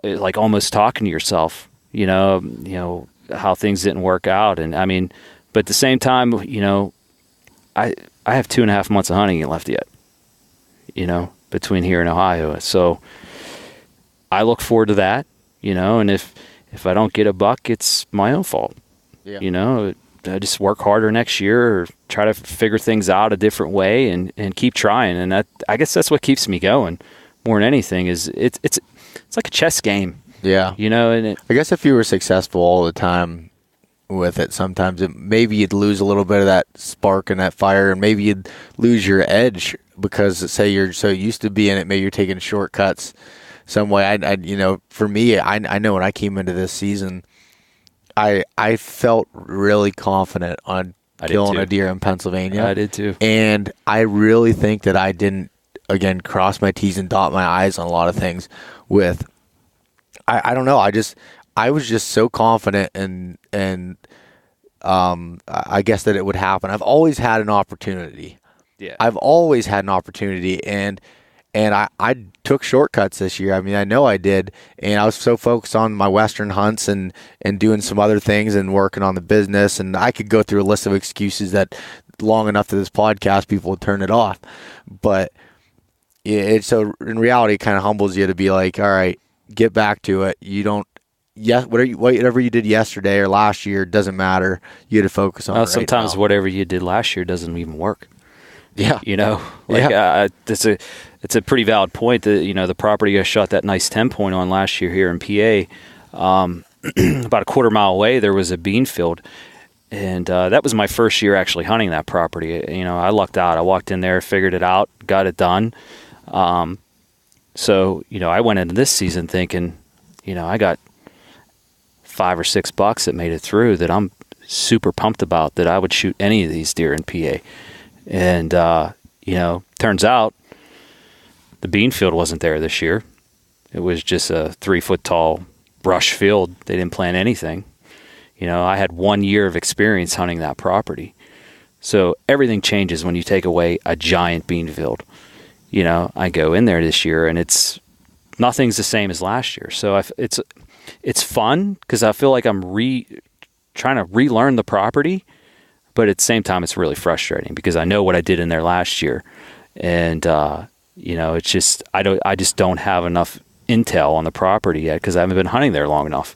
like almost talking to yourself. You know how things didn't work out, and I mean, but at the same time, you know, I have 2.5 months of hunting left yet. You know, between here and Ohio, so I look forward to that. You know, and if I don't get a buck, it's my own fault. Yeah. You know, I just work harder next year, or try to figure things out a different way, and keep trying. And I guess that's what keeps me going more than anything. Is it's like a chess game.
Yeah.
You know, and
I guess if you were successful all the time with it, sometimes maybe you'd lose a little bit of that spark and that fire, and maybe you'd lose your edge because, say, you're so used to being it, maybe you're taking shortcuts some way. I you know, for me, I know when I came into this season, I felt really confident on killing a deer in Pennsylvania.
I did too.
And I really think that I didn't, again, cross my T's and dot my I's on a lot of things with, I don't know. I was just so confident, and I guess that it would happen. I've always had an opportunity.
Yeah.
I've always had an opportunity, and I took shortcuts this year. I mean, I know I did, and I was so focused on my Western hunts and doing some other things and working on the business, and I could go through a list of excuses that long enough to this podcast people would turn it off. But so in reality, it kind of humbles you to be like, all right, get back to it. You don't. Yeah, whatever you did yesterday or last year doesn't matter. You got to focus on it right
sometimes
now.
Whatever you did last year doesn't even work.
Yeah.
You know, like, it's a pretty valid point that, you know, the property I shot that nice 10 point on last year here in PA, about a quarter mile away, there was a bean field. And that was my first year actually hunting that property. You know, I lucked out. I walked in there, figured it out, got it done. So, you know, I went into this season thinking, you know, I got 5 or 6 bucks that made it through that I'm super pumped about, that I would shoot any of these deer in PA. And, you know, turns out the bean field wasn't there this year. It was just a 3-foot tall brush field. They didn't plant anything. You know, I had 1 year of experience hunting that property. So everything changes when you take away a giant bean field. You know, I go in there this year and nothing's the same as last year. So it's fun because I feel like I'm trying to relearn the property. But at the same time, it's really frustrating because I know what I did in there last year, and you know, it's just I just don't have enough intel on the property yet because I haven't been hunting there long enough.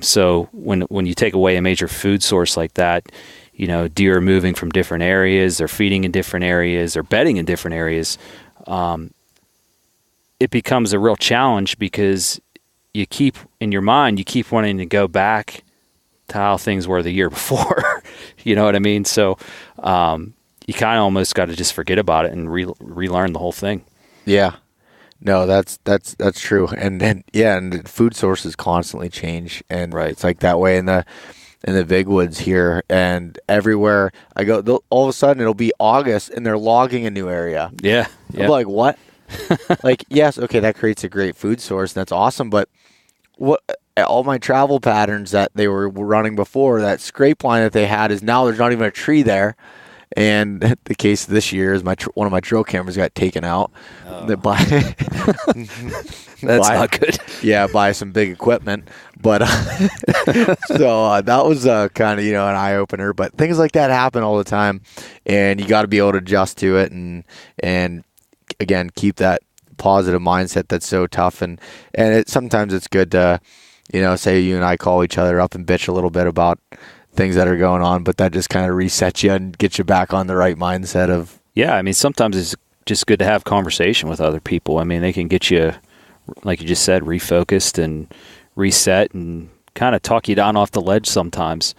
So when you take away a major food source like that, you know, deer are moving from different areas, they're feeding in different areas, they're bedding in different areas. It becomes a real challenge because you keep wanting to go back to how things were the year before. You know what I mean? So you kind of almost got to just forget about it and relearn the whole thing.
Yeah. No, that's true. And then, yeah, and food sources constantly change, and
right.
It's like that way. And in the big woods here, and everywhere I go, all of a sudden it'll be August and they're logging a new area.
Yeah.
I'm like, what? Like, yes, okay, that creates a great food source, and that's awesome, but what? All my travel patterns that they were running before, that scrape line that they had, is now there's not even a tree there. And the case this year is one of my trail cameras got taken out.
Oh.
That's
not good.
Yeah, by some big equipment. But so that was kind of, an eye opener. But things like that happen all the time, and you got to be able to adjust to it, and again, keep that positive mindset that's so tough. And sometimes it's good to, say you and I call each other up and bitch a little bit about things that are going on, but that just kind of resets you and gets you back on the right mindset of.
Yeah, I mean, sometimes it's just good to have conversation with other people. I mean, they can get you, like you just said, refocused and reset and kind of talk you down off the ledge sometimes.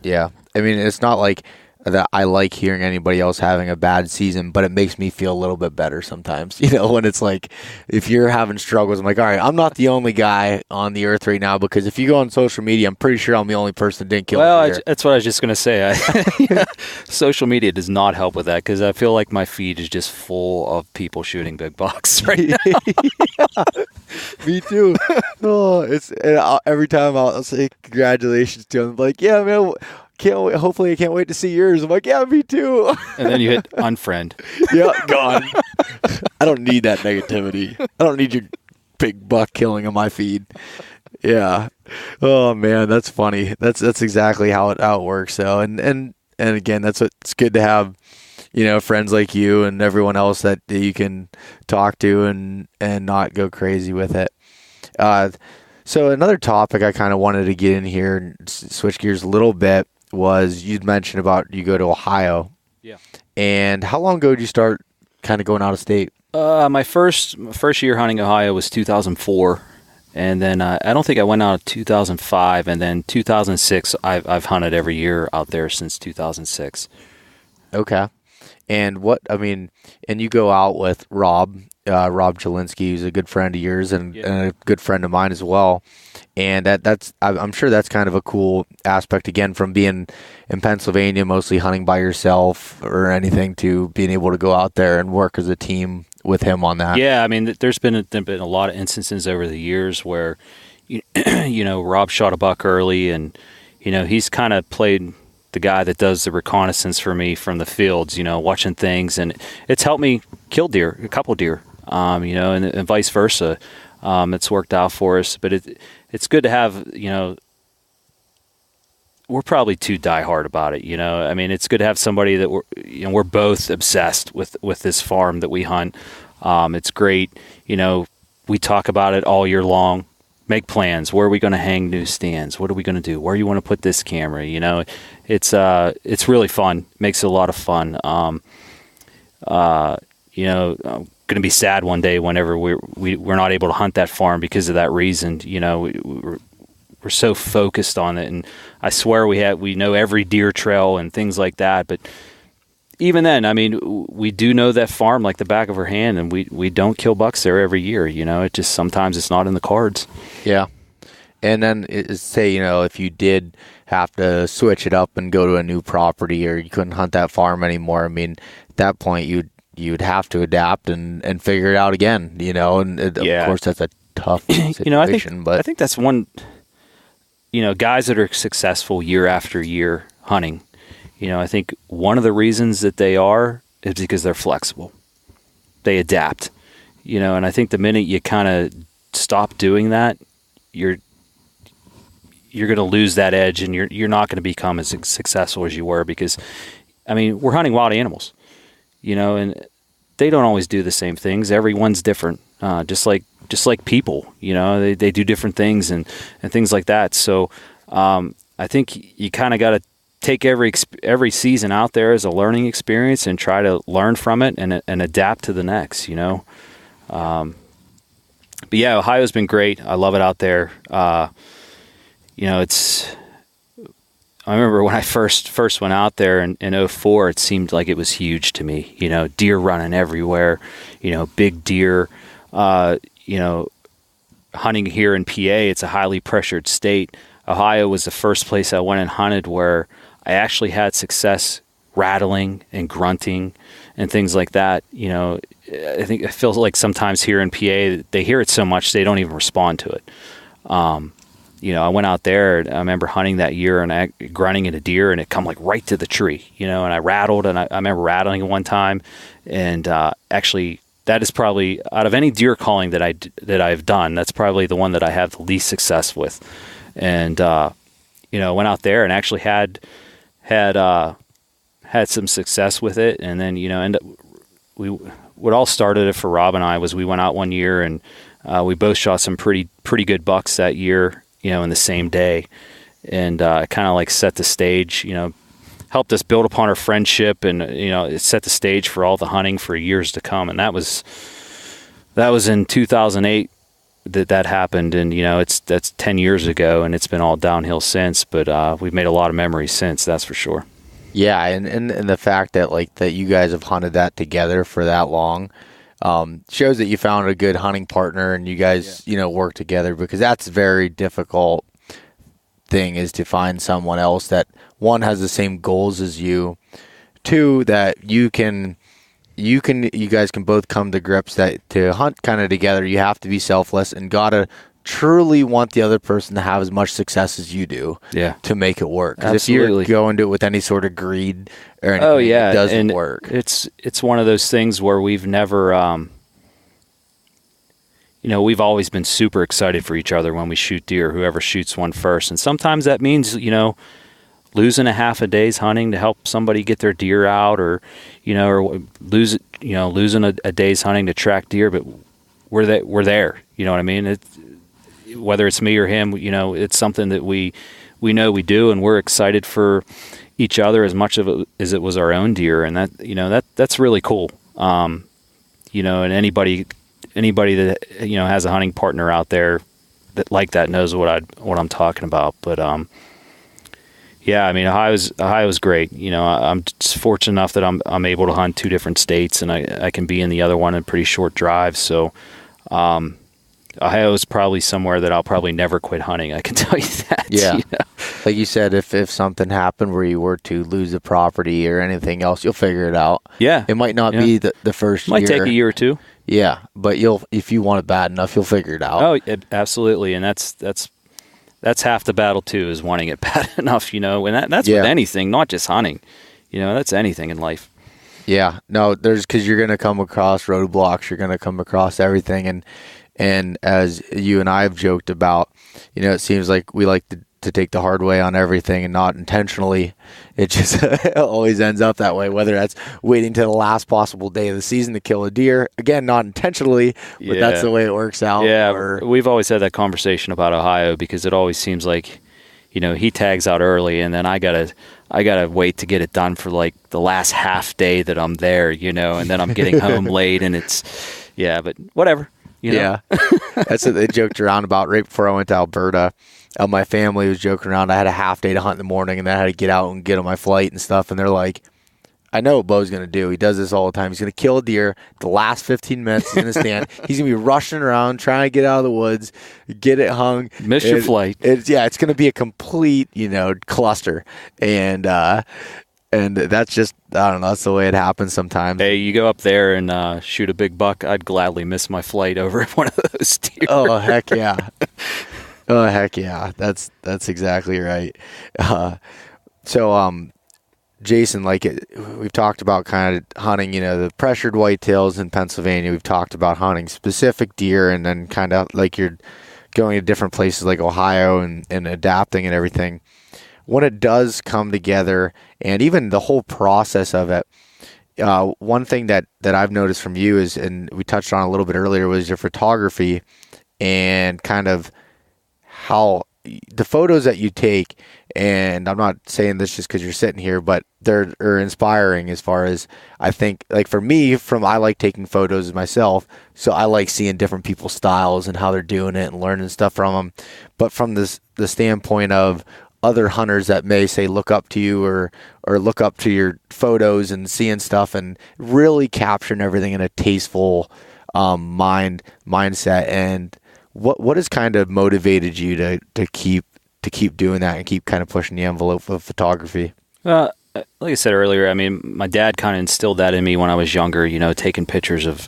Yeah. I mean, it's not like that I like hearing anybody else having a bad season, but it makes me feel a little bit better sometimes. When it's like, if you're having struggles, I'm like, all right, I'm not the only guy on the earth right now, because if you go on social media, I'm pretty sure I'm the only person that didn't kill deer.
That's what I was just going to say. Social media does not help with that, because I feel like my feed is just full of people shooting big bucks right now.
Yeah, me too. Every time I'll say congratulations to them, like, yeah, man, can't wait. Hopefully I can't wait to see yours. I'm like, yeah, me too.
And then you hit unfriend.
Yeah, gone. I don't need that negativity. I don't need your big buck killing on my feed. Yeah. Oh man, that's funny. That's exactly how it works. So and again, that's what it's good to have, friends like you and everyone else that you can talk to and not go crazy with it. So another topic I kind of wanted to get in here and switch gears a little bit was, you'd mentioned about you go to Ohio.
Yeah.
And how long ago did you start kind of going out of state?
My first year hunting Ohio was 2004, and then I don't think I went out in 2005, and then 2006 I've hunted every year out there since 2006.
Okay. And and you go out with Rob Jelinski, who's a good friend of yours and a good friend of mine as well. And I'm sure that's kind of a cool aspect, again, from being in Pennsylvania, mostly hunting by yourself or anything, to being able to go out there and work as a team with him on that.
Yeah, I mean, there's been a lot of instances over the years where, Rob shot a buck early, and, he's kind of played the guy that does the reconnaissance for me from the fields, watching things, and it's helped me kill a couple deer, and vice versa. It's worked out for us, but it's good to have, we're probably too diehard about it, I mean, it's good to have somebody that we're both obsessed with this farm that we hunt. It's great. We talk about it all year long, make plans. Where are we going to hang new stands? What are we going to do? Where you want to put this camera? It's really fun. Makes it a lot of fun. I'm going to be sad one day whenever we're not able to hunt that farm because of that reason. We're so focused on it, and I swear we know every deer trail and things like that. But even then, I mean, we do know that farm like the back of our hand, and we don't kill bucks there every year. It just, sometimes it's not in the cards.
Yeah. And then say, if you did have to switch it up and go to a new property, or you couldn't hunt that farm anymore, I mean, at that point you'd have to adapt and figure it out again, and of course that's a tough situation.
I think that's one, guys that are successful year after year hunting, I think one of the reasons that they are is because they're flexible. They adapt, and I think the minute you kind of stop doing that, you're going to lose that edge, and you're not going to become as successful as you were, because, I mean, we're hunting wild animals, and they don't always do the same things. Everyone's different, just like people, they do different things and things like that. So I think you kind of got to take every season out there as a learning experience and try to learn from it and adapt to the next, But yeah, Ohio's been great. I love it out there. I remember when I first went out there in 2004, it seemed like it was huge to me, deer running everywhere, big deer, hunting here in PA. It's a highly pressured state. Ohio was the first place I went and hunted where I actually had success rattling and grunting and things like that. You know, I think it feels like sometimes here in PA, they hear it so much they don't even respond to it. You know, I went out there and I remember hunting that year and grunting at a deer and it come like right to the tree, you know, and I rattled and I remember rattling it one time. And actually that is probably out of any deer calling that I've done, that's probably the one that I have the least success with. And, you know, went out there and actually had some success with it. And then, you know, what all started it for Rob and I was we went out one year and we both shot some pretty good bucks that year, you know, in the same day. And kind of like set the stage, you know, helped us build upon our friendship, and, you know, it set the stage for all the hunting for years to come. And that was in 2008 that happened. And, you know, that's 10 years ago and it's been all downhill since, but we've made a lot of memories since, that's for sure.
Yeah. And the fact that that you guys have hunted that together for that long, shows that you found a good hunting partner and you guys, you know, work together, because that's a very difficult thing, is to find someone else that, one, has the same goals as you, two, that you guys can both come to grips that to hunt kind of together, you have to be selfless and gotta truly want the other person to have as much success as you do, to make it work. Because if you're going to it with any sort of greed or anything, it doesn't work.
It's one of those things where we've never, you know, we've always been super excited for each other when we shoot deer, whoever shoots one first. And sometimes that means, you know, losing a half a day's hunting to help somebody get their deer out, or, you know, or losing a day's hunting to track deer, but we're there. You know what I mean? Whether it's me or him, you know, it's something that we know we do, and we're excited for each other as much of it as it was our own deer. And that, you know, that's really cool. You know, and anybody that, you know, has a hunting partner out there that knows what I'm talking about. But, yeah, I mean, Ohio's great. You know, I'm just fortunate enough that I'm able to hunt two different states, and I can be in the other one in a pretty short drive. So, Ohio is probably somewhere that I'll probably never quit hunting. I can tell you that.
Yeah.
You know?
Like you said, if something happened where you were to lose the property or anything else, you'll figure it out.
Yeah.
It might not be the first year.
Might take a year or two.
Yeah. But if you want it bad enough, you'll figure it out.
Oh, absolutely. And that's half the battle too, is wanting it bad enough, you know, and that's with anything, not just hunting, you know, that's anything in life. Yeah.
No, because you're going to come across roadblocks. You're going to come across everything. And as you and I have joked about, you know, it seems like we like to take the hard way on everything, and not intentionally. It just always ends up that way, whether that's waiting to the last possible day of the season to kill a deer. Again, not intentionally, but that's the way it works out.
Yeah, we've always had that conversation about Ohio, because it always seems like, you know, he tags out early and then I gotta wait to get it done for like the last half day that I'm there, you know, and then I'm getting home late, and but whatever. You know?
Yeah, that's what they joked around about right before I went to Alberta. My family was joking around. I had a half day to hunt in the morning, and then I had to get out and get on my flight and stuff. And they're like, I know what Bo's going to do. He does this all the time. He's going to kill a deer. The last 15 minutes, he's going to stand. He's going to be rushing around, trying to get out of the woods, get it hung.
Miss your flight.
It's going to be a complete, you know, cluster. And that's just, I don't know, that's the way it happens sometimes.
Hey, you go up there and shoot a big buck, I'd gladly miss my flight over one of those deer.
Oh, heck yeah. Oh, heck yeah. That's exactly right. So, Jason, we've talked about kind of hunting, you know, the pressured whitetails in Pennsylvania. We've talked about hunting specific deer, and then kind of like you're going to different places like Ohio and adapting and everything. When it does come together, and even the whole process of it, one thing that I've noticed from you is, and we touched on a little bit earlier, was your photography and kind of how the photos that you take. And I'm not saying this just because you're sitting here, but they're inspiring as far as, I think, like for me, I like taking photos myself. So I like seeing different people's styles and how they're doing it and learning stuff from them. But from the standpoint of other hunters that may say look up to you or look up to your photos and seeing stuff and really capturing everything in a tasteful mindset. And what has kind of motivated you to keep doing that and keep kind of pushing the envelope of photography?
Like I said earlier, I mean, my dad kind of instilled that in me when I was younger, taking pictures of,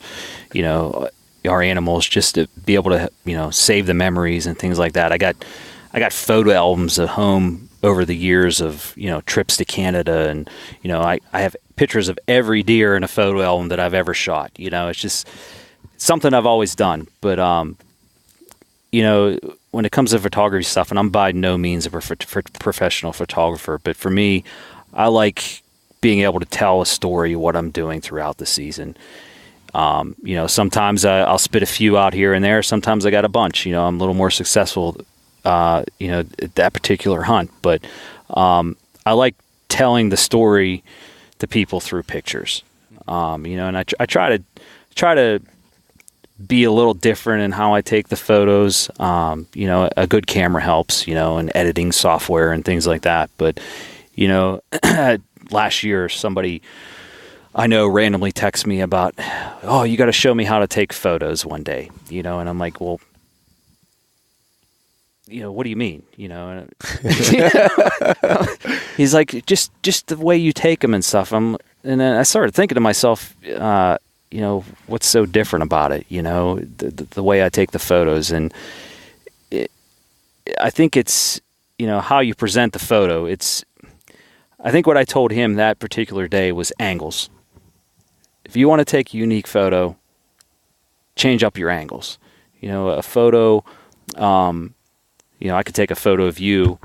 our animals just to be able to, save the memories and things like that. I got photo albums at home over the years of, trips to Canada, and, I have pictures of every deer in a photo album that I've ever shot. It's just something I've always done. But, when it comes to photography stuff, and I'm by no means a professional photographer, but for me, I like being able to tell a story of what I'm doing throughout the season. Sometimes I'll spit a few out here and there. Sometimes I got a bunch. I'm a little more successful, at that particular hunt. But I like telling the story to people through pictures. And I try to be a little different in how I take the photos. A good camera helps, and editing software and things like that. But, last year somebody I know randomly texted me about, oh, you got to show me how to take photos one day, and I'm like, well, what do you mean? He's like, just the way you take them and stuff. And then I started thinking to myself, what's so different about it? The way I take the photos, and I think it's, how you present the photo. I think what I told him that particular day was angles. If you want to take a unique photo, change up your angles. A photo, I could take a photo of you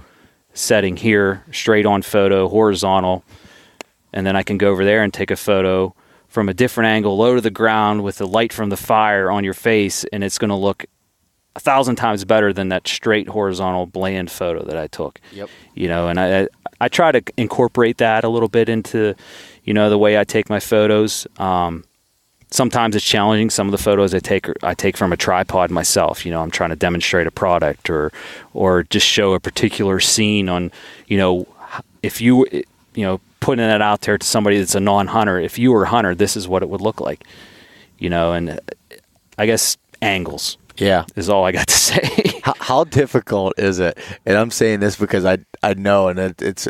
setting here, straight on photo, horizontal, and then I can go over there and take a photo from a different angle, low to the ground with the light from the fire on your face, and it's going to look 1,000 times better than that straight horizontal bland photo that I took.
Yep.
And I try to incorporate that a little bit into, the way I take my photos. Sometimes it's challenging. Some of the photos I take from a tripod myself. I'm trying to demonstrate a product or just show a particular scene on, if you, putting that out there to somebody that's a non-hunter. If you were a hunter, this is what it would look like, and I guess angles.
Yeah,
is all I got to say.
How difficult is it? And I'm saying this because I know, and it's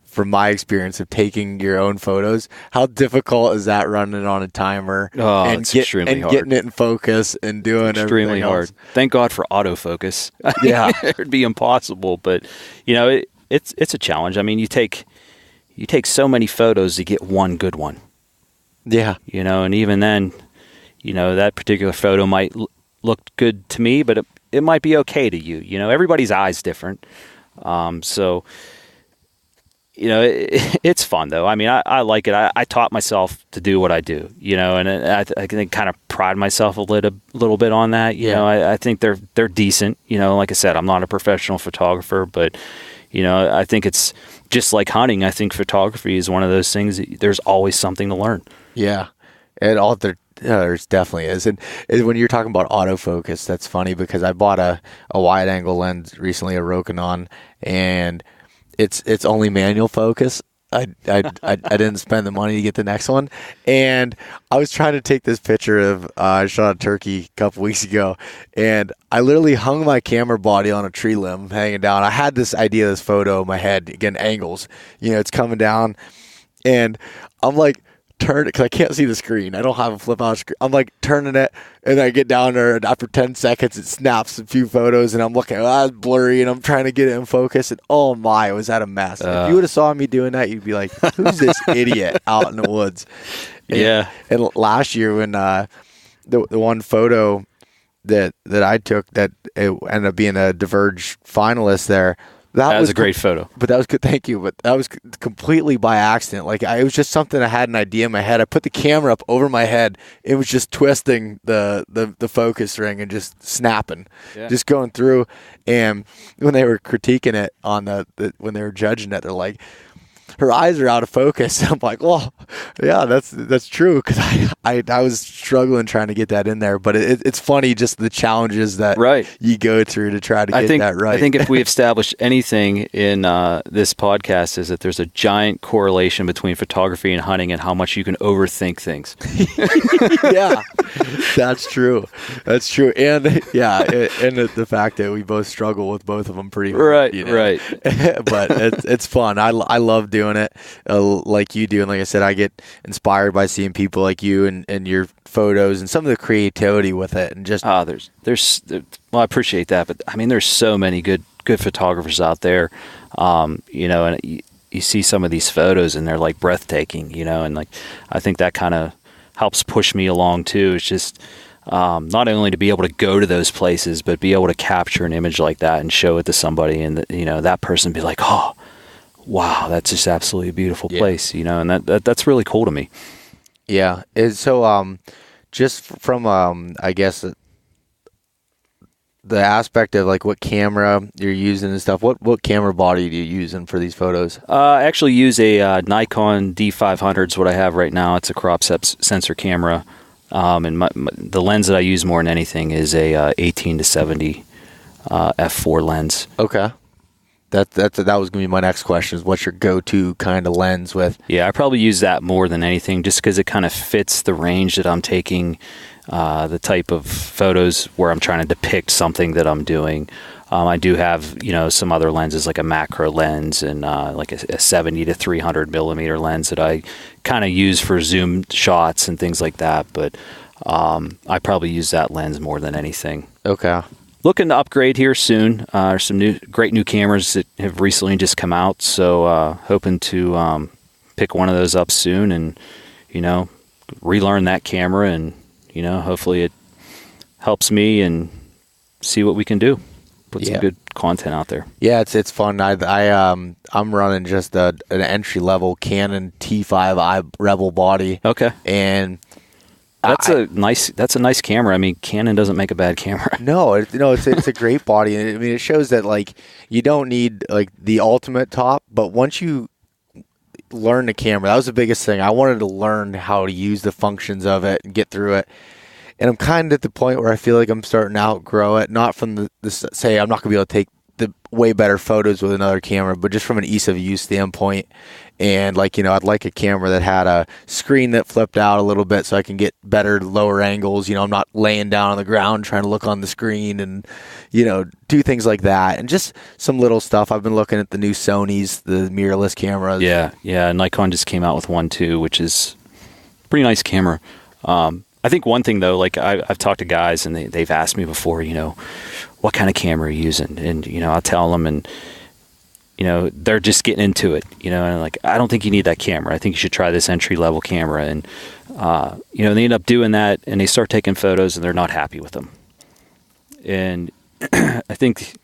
from my experience of taking your own photos. How difficult is that running on a timer?
Oh, it's extremely hard.
Getting it in focus and doing
extremely hard.
Else.
Thank God for autofocus.
Yeah,
it'd be impossible. But it's a challenge. I mean, you take so many photos to get one good one.
Yeah,
and even then, that particular photo might looked good to me, but it might be okay to you. Everybody's eye's different. So, it's fun though. I mean, I like it. I taught myself to do what I do, and I can kind of pride myself a little bit on that. I think they're decent. Like I said, I'm not a professional photographer, but, I think it's just like hunting. I think photography is one of those things that there's always something to learn.
Yeah. And there's definitely is. And when you're talking about autofocus, that's funny because I bought a wide angle lens recently, a Rokinon, and it's only manual focus. I didn't spend the money to get the next one. And I was trying to take this picture of, I shot a turkey a couple weeks ago, and I literally hung my camera body on a tree limb hanging down. I had this idea, this photo in my head, again, angles, it's coming down, and I'm like, turn it because I can't see the screen. I don't have a flip out screen. I'm like turning it, and I get down there, and after 10 seconds, it snaps a few photos, and I'm looking, it's blurry, and I'm trying to get it in focus, and oh my, was that a mess. If you would have saw me doing that, you'd be like, who's this idiot out in the woods? And last year when the one photo that I took that it ended up being a Diverge finalist there, that was
a great photo.
But that was good. Thank you. But that was completely by accident. Like it was just something I had an idea in my head. I put the camera up over my head. It was just twisting the focus ring and just snapping, just going through. And when they were critiquing it on when they were judging it, they're like, her eyes are out of focus. I'm like, well, yeah, that's true, because I was struggling trying to get that in there. But it's funny, just the challenges that you go through to try to get that right.
I think if we establish anything in this podcast, is that there's a giant correlation between photography and hunting and how much you can overthink things.
Yeah, that's true. That's true. And yeah, and the fact that we both struggle with both of them pretty much.
Right,
you know?
right.
But it's fun. I love doing it like you do. And like I said, I get inspired by seeing people like you and your photos and some of the creativity with it. And just
there's well, I appreciate that, but I mean, there's so many good photographers out there, you know, and you see some of these photos and they're like breathtaking, you know, and like I think that kind of helps push me along too. It's just not only to be able to go to those places, but be able to capture an image like that and show it to somebody, and you know, that person be like, oh, wow, that's just absolutely a beautiful place, you know, and that's really cool to me.
Yeah. So just from I guess the aspect of like what camera you're using and stuff, what camera body do you using for these photos?
I actually use a Nikon D500 is what I have right now. It's a crop sensor camera, and the lens that I use more than anything is a 18-70 f4 lens.
Okay. That was gonna be my next question, is what's your go-to kind of lens with?
Yeah, I probably use that more than anything, just because it kind of fits the range that I'm taking, the type of photos where I'm trying to depict something that I'm doing. I do have, you know, some other lenses like a macro lens and like a 70 to 300 millimeter lens that I kind of use for zoom shots and things like that. But I probably use that lens more than anything.
Okay.
Looking to upgrade here soon. There's some great new cameras that have recently just come out, so hoping to pick one of those up soon and, you know, relearn that camera, and, you know, hopefully it helps me and see what we can do. Put some good content out there. Yeah,
it's fun. I'm running just an entry level Canon T5i Rebel body.
Okay.
And
that's a nice camera. I mean, Canon doesn't make a bad camera.
No, it's a great body. I mean, it shows that like you don't need like the ultimate top, but once you learn the camera, that was the biggest thing. I wanted to learn how to use the functions of it and get through it. And I'm kind of at the point where I feel like I'm starting to outgrow it. Not from the say I'm not gonna be able to take the way better photos with another camera, but just from an ease of use standpoint. And like, you know, I'd like a camera that had a screen that flipped out a little bit so I can get better lower angles. You know, I'm not laying down on the ground trying to look on the screen and, you know, do things like that. And just some little stuff. I've been looking at the new Sonys, the mirrorless cameras.
Yeah. Nikon just came out with one too, which is a pretty nice camera. I think one thing though, like I've talked to guys and they've asked me before, you know, what kind of camera are you using? And, you know, I'll tell them, and, you know, they're just getting into it, you know, and like, I don't think you need that camera. I think you should try this entry level camera. And, you know, they end up doing that and they start taking photos and they're not happy with them. And I think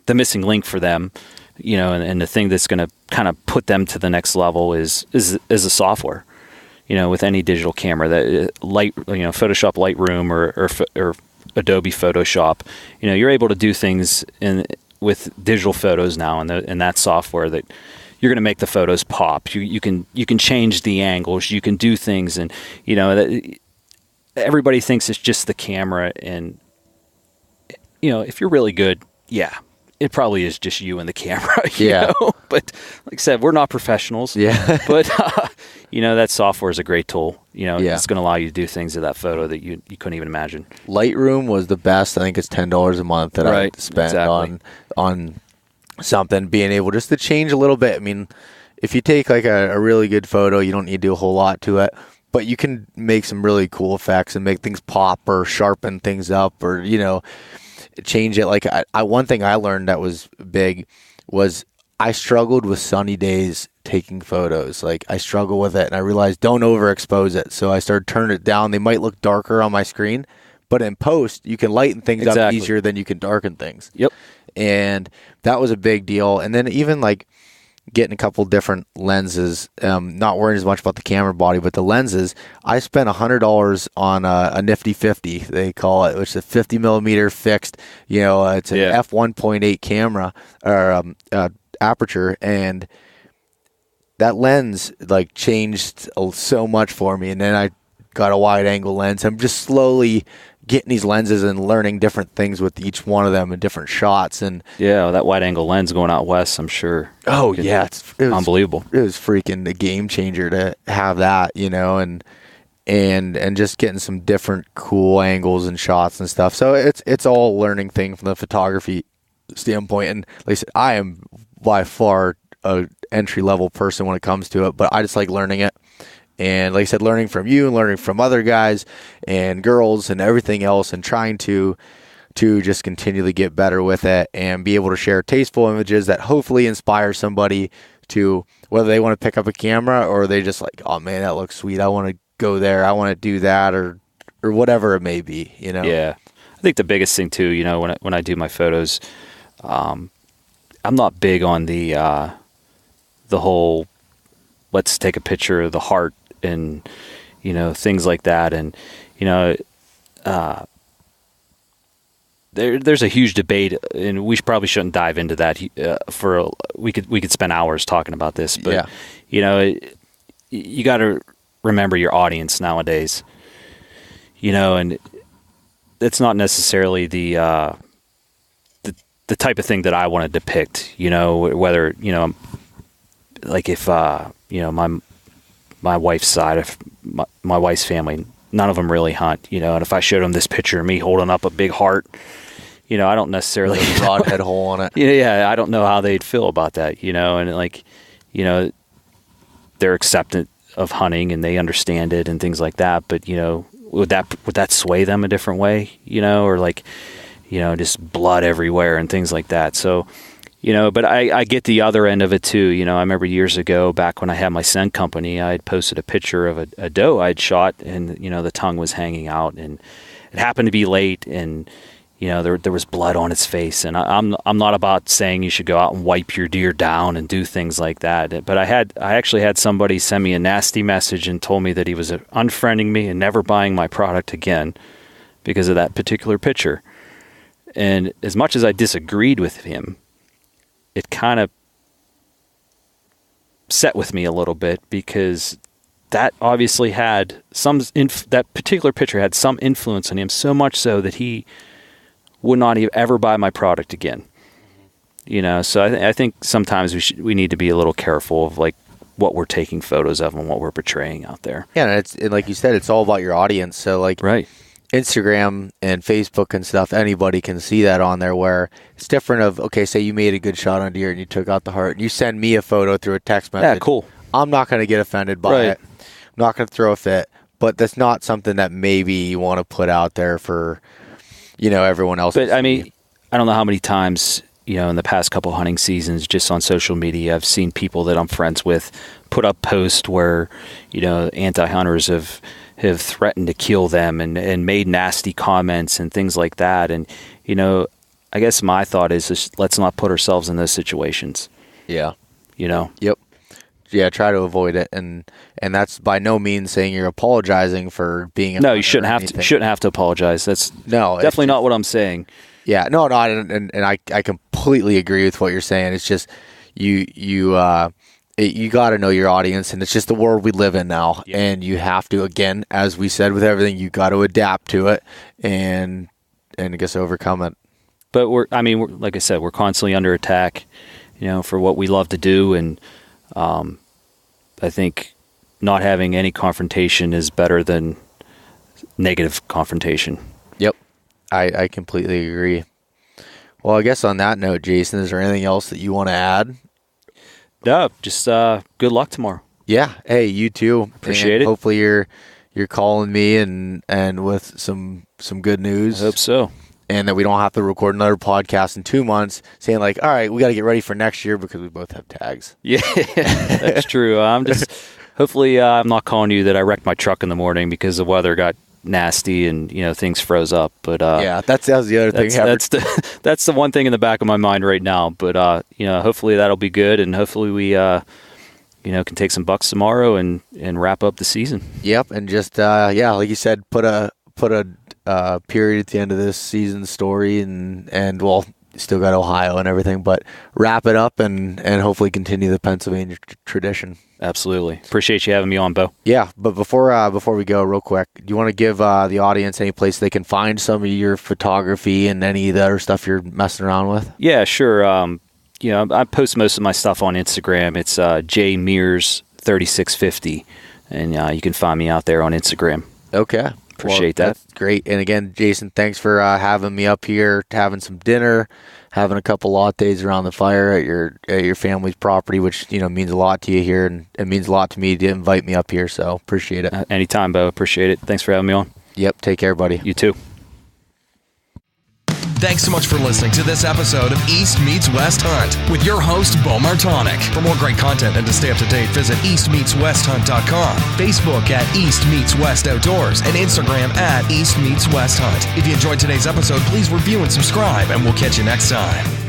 the missing link for them, you know, and the thing that's going to kind of put them to the next level is the software, you know, with any digital camera, that Photoshop Lightroom or Adobe Photoshop, you know, you're able to do things with digital photos now, and that software that you're going to make the photos pop. You can change the angles, you can do things, and you know everybody thinks it's just the camera, and you know, if you're really good, it probably is just you and the camera. You know? But like I said, we're not professionals.
Yeah.
But you know, that software is a great tool. You know, it's going to allow you to do things to that photo that you couldn't even imagine.
Lightroom was the best. I think it's $10 a month that I spent on something, being able just to change a little bit. I mean, if you take like a really good photo, you don't need to do a whole lot to it, but you can make some really cool effects and make things pop or sharpen things up, or, you know, change it. Like one thing I learned that was big was I struggled with sunny days taking photos. Like I struggle with it, and I realized don't overexpose it. So I started turning it down. They might look darker on my screen, but in post you can lighten things up easier than you can darken things.
Yep.
And that was a big deal. And then even like getting a couple different lenses, not worrying as much about the camera body, but the lenses. I spent $100 on a nifty 50, they call it, which is a 50 millimeter fixed, you know, it's an f1.8 camera or aperture, and that lens like changed so much for me. And then I got a wide angle lens. I'm just slowly getting these lenses and learning different things with each one of them and different shots. And
yeah, that wide angle lens going out west, I'm sure.
Oh yeah, it was
unbelievable.
It was freaking a game changer to have that, you know, and just getting some different cool angles and shots and stuff. So it's all a learning thing from the photography standpoint. And like I said, I am by far a entry level person when it comes to it, but I just like learning it. And like I said, learning from you and learning from other guys and girls and everything else, and trying to just continually get better with it and be able to share tasteful images that hopefully inspire somebody to, whether they want to pick up a camera or they just like, oh man, that looks sweet, I want to go there, I want to do that, or whatever it may be, you know?
Yeah. I think the biggest thing too, you know, when I do my photos, I'm not big on the whole, let's take a picture of the heart and, you know, things like that. And, you know, there's a huge debate, and we probably shouldn't dive into that. We could spend hours talking about this, but
yeah.
You know, you got to remember your audience nowadays, you know, and it's not necessarily the type of thing that I want to depict, you know, whether, you know, like if, you know, my wife's side of my wife's family, none of them really hunt, you know, and if I showed them this picture of me holding up a big heart, you know, I don't necessarily
broadhead hole on it.
Yeah. I don't know how they'd feel about that, you know, and like, you know, they're acceptant of hunting and they understand it and things like that. But, you know, would that sway them a different way, you know, or like, you know, just blood everywhere and things like that. So, you know, but I get the other end of it too. You know, I remember years ago, back when I had my scent company, I had posted a picture of a doe I'd shot, and, you know, the tongue was hanging out, and it happened to be late, and, you know, there was blood on its face. And I'm not about saying you should go out and wipe your deer down and do things like that. But I actually had somebody send me a nasty message and told me that he was unfriending me and never buying my product again because of that particular picture. And as much as I disagreed with him, it kind of set with me a little bit, because that obviously had that particular picture had some influence on him, so much so that he would not ever buy my product again. You know, so I think sometimes we need to be a little careful of like what we're taking photos of and what we're portraying out there.
Yeah, and like you said, it's all about your audience. So like,
right.
Instagram and Facebook and stuff, anybody can see that on there, where it's different of, okay, say you made a good shot on deer and you took out the heart and you send me a photo through a text message.
Yeah, cool.
I'm not going to get offended by it. I'm not going to throw a fit, but that's not something that maybe you want to put out there for, you know, everyone else.
But I mean, I don't know how many times, you know, in the past couple hunting seasons, just on social media, I've seen people that I'm friends with put up posts where, you know, anti-hunters have threatened to kill them and made nasty comments and things like that. And, you know, I guess my thought is just, let's not put ourselves in those situations.
Yeah.
You know?
Yep. Yeah, try to avoid it. And that's by no means saying you're apologizing for being
No, you shouldn't have to apologize. That's definitely not what I'm saying.
Yeah, no, and I completely agree with what you're saying. It's just you got to know your audience, and it's just the world we live in now. Yeah. And you have to, again, as we said with everything, you got to adapt to it and I guess overcome it.
But like I said, we're constantly under attack, you know, for what we love to do, and I think not having any confrontation is better than negative confrontation. Yep.
I completely agree. Well, I guess on that note, Jason, is there anything else that you want to add?
No, just good luck tomorrow.
Yeah. Hey, you too.
Appreciate it.
Hopefully you're calling me and with some good news.
I hope so.
And that we don't have to record another podcast in 2 months saying like, all right, we got to get ready for next year because we both have tags.
Yeah, that's true. Hopefully I'm not calling you that I wrecked my truck in the morning because the weather got nasty and, you know, things froze up. But
yeah, that was the other thing.
That's the one thing in the back of my mind right now. But you know, hopefully that'll be good, and hopefully we you know, can take some bucks tomorrow and wrap up the season.
Yep, and just yeah, like you said, put a period at the end of this season's story, and well, still got Ohio and everything, but wrap it up and hopefully continue the Pennsylvania tradition.
Absolutely. Appreciate you having me on, Bo.
Yeah, but before we go, real quick, do you want to give the audience any place they can find some of your photography and any of the other stuff you're messing around with?
Yeah, sure. I post most of my stuff on Instagram. It's jmears3650, and you can find me out there on Instagram.
Okay.
Appreciate that.
That's great. And again, Jason, thanks for having me up here, having some dinner, having a couple lattes around the fire at your family's property, which means a lot to you here, and it means a lot to me to invite me up here. So appreciate it.
Anytime, Bo. Appreciate it. Thanks for having me on.
Yep. Take care, buddy.
You too.
Thanks so much for listening to this episode of East Meets West Hunt with your host, Bo Martonic. For more great content and to stay up to date, visit eastmeetswesthunt.com, Facebook at East Meets West Outdoors, and Instagram at East Meets West Hunt. If you enjoyed today's episode, please review and subscribe, and we'll catch you next time.